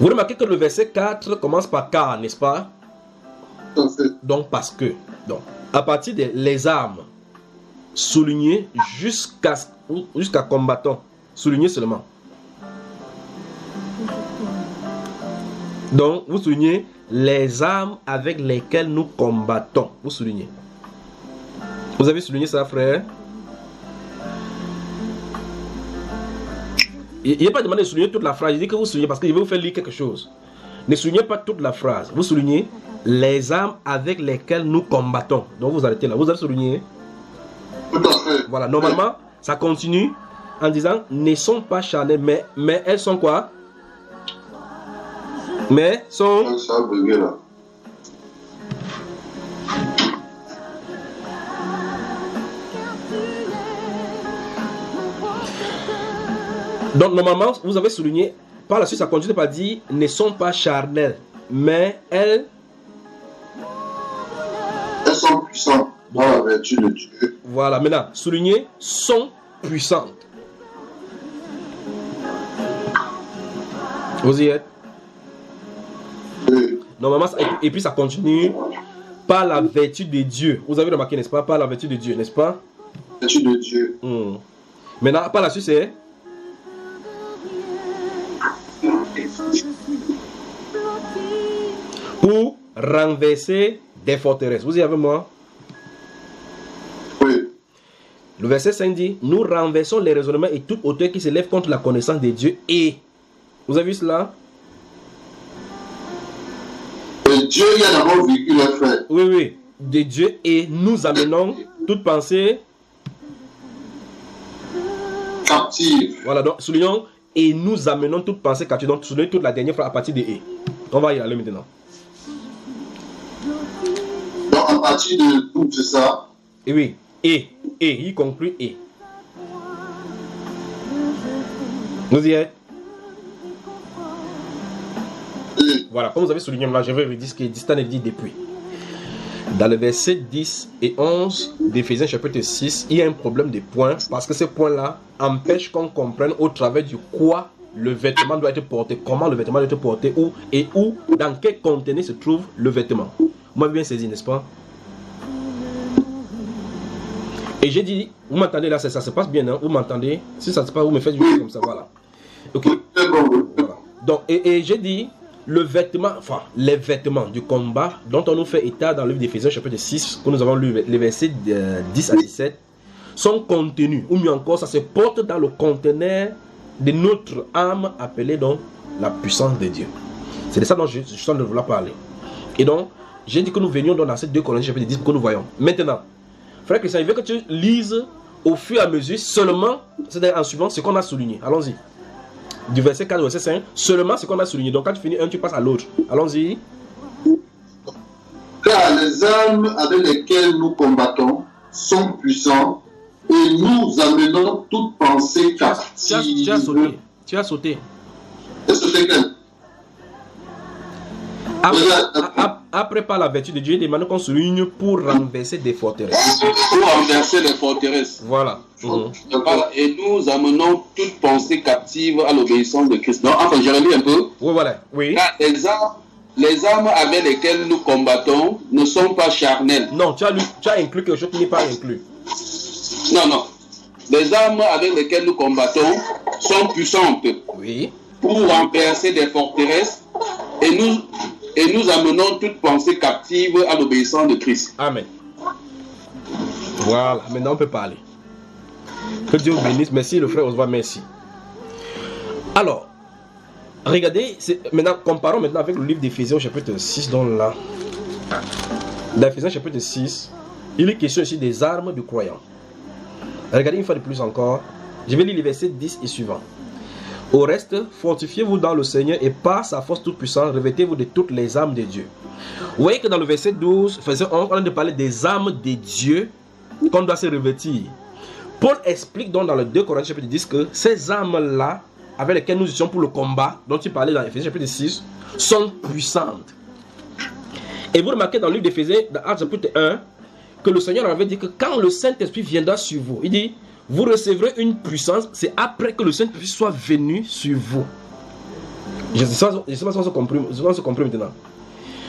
Speaker 6: Vous remarquez que le verset 4 commence par car, n'est-ce pas? Donc, parce que. Donc, à partir des les armes, souligner jusqu'à combattant. Souligner seulement. Donc, vous soulignez les armes avec lesquelles nous combattons. Vous soulignez. Vous avez souligné ça, frère? Il n'est pas demandé de souligner toute la phrase. Je dis que vous soulignez parce que je vais vous faire lire quelque chose. Ne soulignez pas toute la phrase. Vous soulignez les armes avec lesquelles nous combattons. Donc vous arrêtez là. Vous allez souligner. Voilà. Normalement, ça continue en disant ne sont pas charnelles, mais elles sont quoi? Mais sont. Donc normalement, vous avez souligné, par la suite ça continue par dire ne sont pas charnelles, mais elles
Speaker 8: sont puissantes dans la vertu de Dieu.
Speaker 6: Voilà, maintenant, souligner sont puissantes. Vous y êtes?
Speaker 8: Oui.
Speaker 6: Normalement, et puis ça continue par la vertu de Dieu. Vous avez remarqué, n'est-ce pas? Par la vertu de Dieu, n'est-ce pas?
Speaker 8: Vertu de Dieu.
Speaker 6: Maintenant, par la suite, c'est pour renverser des forteresses. Vous y avez moi?
Speaker 8: Oui.
Speaker 6: Le verset 5 dit, nous renversons les raisonnements et toute hauteur qui s'élève contre la connaissance de Dieu. Et, vous avez vu cela?
Speaker 8: Et Dieu, il y a d'abord vécu le frère.
Speaker 6: Oui, oui. De Dieu et nous amenons toute pensée
Speaker 8: captive.
Speaker 6: Voilà, donc soulignons et nous amenons toute pensée captive. Donc soulignons toute la dernière phrase à partir de et. On va y aller maintenant.
Speaker 8: Donc à partir de tout, c'est ça?
Speaker 6: Et oui, et, il conclut et. Vous y êtes? Voilà, comme vous avez souligné, là, je vais redire ce que Distan a dit depuis. Dans le verset 10 et 11 d'Éphésiens chapitre 6, il y a un problème de points parce que ce point-là empêche qu'on comprenne au travers du quoi le vêtement doit être porté, comment le vêtement doit être porté, où, dans quel conteneur se trouve le vêtement. Vous m'avez bien saisi, n'est-ce pas? Et j'ai dit, vous m'entendez là, ça se passe bien, hein? Vous m'entendez? Si ça se passe, vous me faites juste comme ça, voilà. Ok. Voilà. Donc, et j'ai dit, le vêtement, enfin, les vêtements du combat dont on nous fait état dans le livre d'Éphésiens chapitre 6, que nous avons lu les versets 10 à 17, sont contenus, ou mieux encore, ça se porte dans le conteneur de notre âme appelée donc la puissance de Dieu. C'est de ça dont je suis en train de vouloir parler. Et donc, j'ai dit que nous venions dans ces 2 Corinthiens chapitre 10 pour que nous voyons. Maintenant, frère Christian, il veut que tu lises au fur et à mesure seulement, c'est-à-dire en suivant ce qu'on a souligné. Allons-y. Du verset 4 au verset 5, seulement ce qu'on a souligné. Donc quand tu finis un, tu passes à l'autre. Allons-y.
Speaker 8: Car les armes avec lesquelles nous combattons sont puissants et nous amenons toute pensée captive.
Speaker 6: Tu as sauté. Tu as sauté.
Speaker 8: Tu as sauté quel?
Speaker 6: après par la vertu de Dieu, il demande qu'on se réunisse pour renverser des forteresses.
Speaker 10: Pour renverser les forteresses.
Speaker 6: Voilà.
Speaker 10: Et nous amenons toute pensée captive à l'obéissance de Christ. Non, enfin, je relis un peu.
Speaker 6: Oui, voilà. Oui.
Speaker 10: Car les armes avec lesquelles nous combattons ne sont pas charnelles.
Speaker 6: Non, tu as inclus quelque chose qui n'est pas inclus.
Speaker 10: Non. Les armes avec lesquelles nous combattons sont puissantes.
Speaker 6: Oui.
Speaker 10: Pour renverser des forteresses et nous amenons toute pensée captive à l'obéissance de Christ.
Speaker 6: Amen. Voilà, maintenant on peut parler. Que Dieu vous bénisse. Merci le frère Oswald, merci. Alors, regardez, maintenant, comparons maintenant avec le livre d'Éphésiens chapitre 6, donc là. Dans Éphésiens chapitre 6, il est question ici des armes du croyant. Regardez une fois de plus encore. Je vais lire les versets 10 et suivants. Au reste, fortifiez-vous dans le Seigneur et par sa force toute puissante, revêtez-vous de toutes les armes de Dieu. Vous voyez que dans le verset 12, verset 11, on a de parler des armes de Dieu qu'on doit se revêtir. Paul explique donc dans le 2 Corinthiens chapitre 10 que ces armes-là, avec lesquelles nous étions pour le combat, dont il parlait dans Éphésiens chapitre 6, sont puissantes. Et vous remarquez dans le livre d'Éphésiens, dans Actes chapitre 1, que le Seigneur avait dit que quand le Saint-Esprit viendra sur vous, il dit, vous recevrez une puissance, c'est après que le Saint-Esprit soit venu sur vous. Je ne sais pas si on se comprend maintenant.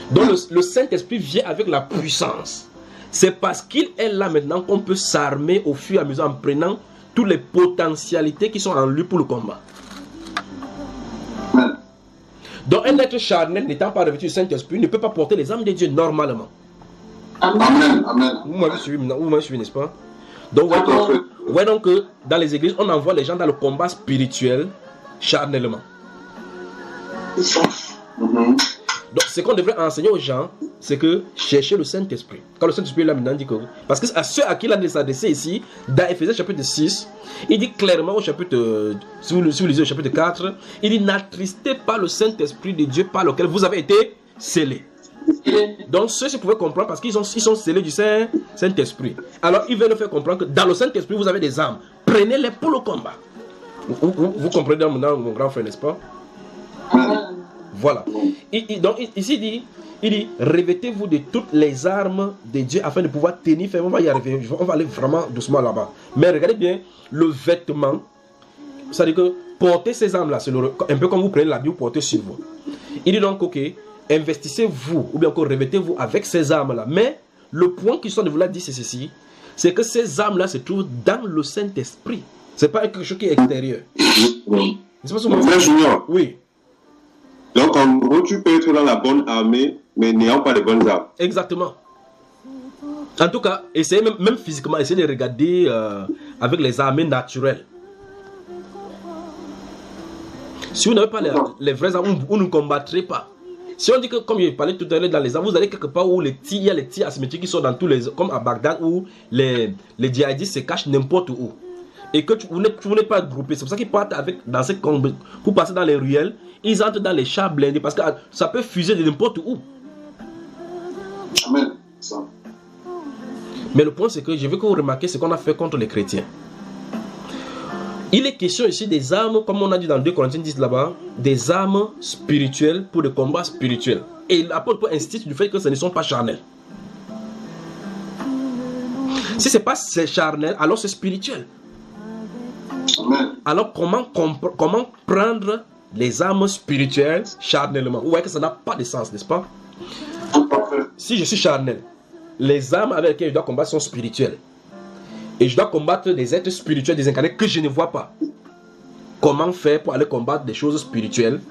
Speaker 6: Donc le Saint-Esprit vient avec la puissance. C'est parce qu'il est là maintenant qu'on peut s'armer au fur et à mesure en prenant toutes les potentialités qui sont en lui pour le combat. Donc un être charnel n'étant pas revêtu du Saint-Esprit ne peut pas porter les armes de Dieu normalement.
Speaker 8: Amen. Amen.
Speaker 6: Vous m'avez suivi, n'est-ce pas? Donc, voyez donc que dans les églises, on envoie les gens dans le combat spirituel charnellement. Donc, ce qu'on devrait enseigner aux gens, c'est que chercher le Saint-Esprit. Quand le Saint-Esprit est là maintenant, dit que. Parce que à ceux à qui il a s'adressé ici, dans Éphésiens chapitre 6, il dit clairement au chapitre. Si vous lisez au chapitre 4, il dit n'attristez pas le Saint-Esprit de Dieu par lequel vous avez été scellés. Donc ceux-ci pouvaient comprendre parce qu'ils sont scellés du Saint-Esprit. Alors ils veulent faire comprendre que dans le Saint-Esprit vous avez des armes. Prenez-les pour le combat. Vous comprenez maintenant mon grand frère, n'est-ce pas? Voilà. Donc ici il dit revêtez-vous de toutes les armes de Dieu afin de pouvoir tenir ferme. On va y arriver. On va aller vraiment doucement là-bas. Mais regardez bien le vêtement. C'est-à-dire que porter ces armes-là, c'est un peu comme vous prenez l'habit, vous portez sur vous. Il dit donc ok. Investissez-vous ou bien encore revêtez-vous avec ces armes-là. Mais le point qui sont de vous là dit c'est ceci, c'est que ces armes-là se trouvent dans le Saint-Esprit. C'est pas quelque chose qui est extérieur.
Speaker 12: Frère Junior.
Speaker 6: Oui.
Speaker 12: Donc en gros, tu peux être dans la bonne armée, mais n'ayant pas de bonnes armes.
Speaker 6: Exactement. En tout cas, essayez même physiquement, essayez de regarder avec les armées naturelles. Si vous n'avez pas les vraies armes, vous ne combattrez pas. Si on dit que, comme je parlais tout à l'heure dans les armes, vous allez quelque part où il y a les tirs asymétriques qui sont dans tous les... Comme à Bagdad où les djihadistes se cachent n'importe où. Et que vous n'êtes pas groupés. C'est pour ça qu'ils partent dans ces combats. Pour passer dans les ruelles, ils entrent dans les chars blindés parce que ça peut fuser de n'importe où.
Speaker 8: Amen.
Speaker 6: Mais le point c'est que je veux que vous remarquiez ce qu'on a fait contre les chrétiens. Il est question ici des armes, comme on a dit dans 2 Corinthiens 10 là-bas, des armes spirituelles pour le combat spirituel. Et l'apôtre insiste du fait que ce ne sont pas charnels. Si ce n'est pas charnel, alors c'est spirituel. Alors comment prendre les armes spirituelles charnellement? Vous voyez que ça n'a pas de sens, n'est-ce pas? Si je suis charnel, les armes avec lesquelles je dois combattre sont spirituelles. Et je dois combattre des êtres spirituels désincarnés que je ne vois pas. Comment faire pour aller combattre des choses spirituelles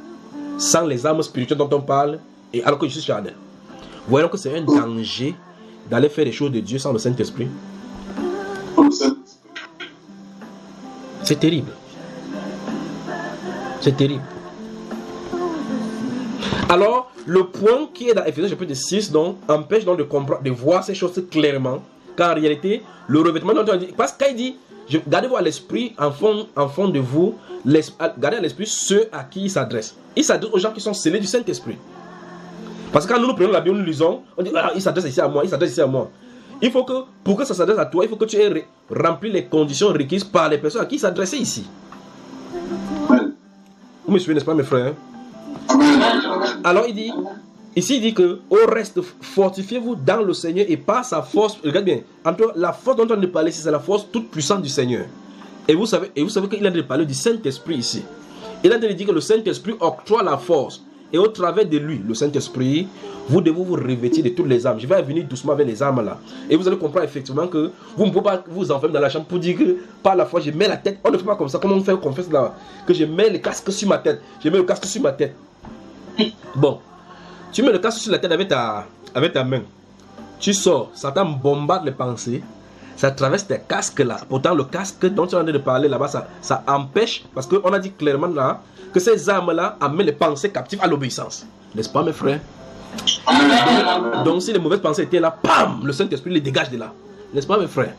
Speaker 6: sans les armes spirituelles dont on parle et alors que je suis charnel? Voyons que c'est un danger d'aller faire des choses de Dieu sans le Saint-Esprit. C'est terrible. C'est terrible. Alors, le point qui est dans Éphésiens chapitre 6 donc, empêche donc de comprendre, de voir ces choses clairement. Car en réalité, le revêtement dont on dit, parce qu'il dit, gardez-vous à l'esprit, en fond de vous, gardez à l'esprit ceux à qui il s'adresse. Il s'adresse aux gens qui sont scellés du Saint-Esprit. Parce que quand nous prenons la Bible, nous lisons, on dit, il s'adresse ici à moi, il s'adresse ici à moi. Il faut que, pour que ça s'adresse à toi, il faut que tu aies rempli les conditions requises par les personnes à qui il s'adressait ici. Vous me suivez, n'est-ce pas, mes frères? Alors il dit, Ici, il dit que au reste, fortifiez-vous dans le Seigneur et par sa force. Regarde bien, la force dont on a parlé ici, c'est la force toute puissante du Seigneur. Et vous savez qu'il a parlé du Saint-Esprit ici. Il a dit que le Saint-Esprit octroie la force. Et au travers de lui, le Saint-Esprit, vous devez vous revêtir de toutes les âmes. Je vais venir doucement avec les âmes là. Et vous allez comprendre effectivement que vous ne pouvez pas vous enfermer dans la chambre pour dire que par la foi, je mets la tête. On ne fait pas comme ça. Comment on fait qu'on fait là? Que je mets le casque sur ma tête. Je mets le casque sur ma tête. Bon. Tu mets le casque sur la tête avec ta main. Tu sors. Satan bombarde les pensées. Ça traverse tes casques là. Pourtant, le casque dont tu es en train de parler là-bas, ça empêche. Parce qu'on a dit clairement là que ces armes-là amènent les pensées captives à l'obéissance. N'est-ce pas, mes frères? Donc, si les mauvaises pensées étaient là, pam, le Saint-Esprit les dégage de là. N'est-ce pas, mes frères?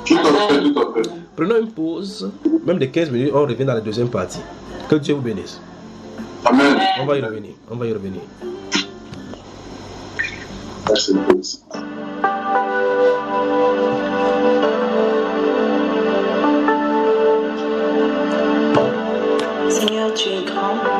Speaker 8: Tout à fait, tout à fait.
Speaker 6: Prenons une pause, même de 15 minutes, on revient dans la deuxième partie. Que Dieu vous bénisse.
Speaker 8: Amen.
Speaker 6: On va y revenir. On va y revenir.
Speaker 8: Merci beaucoup.
Speaker 14: Seigneur, tu es grand.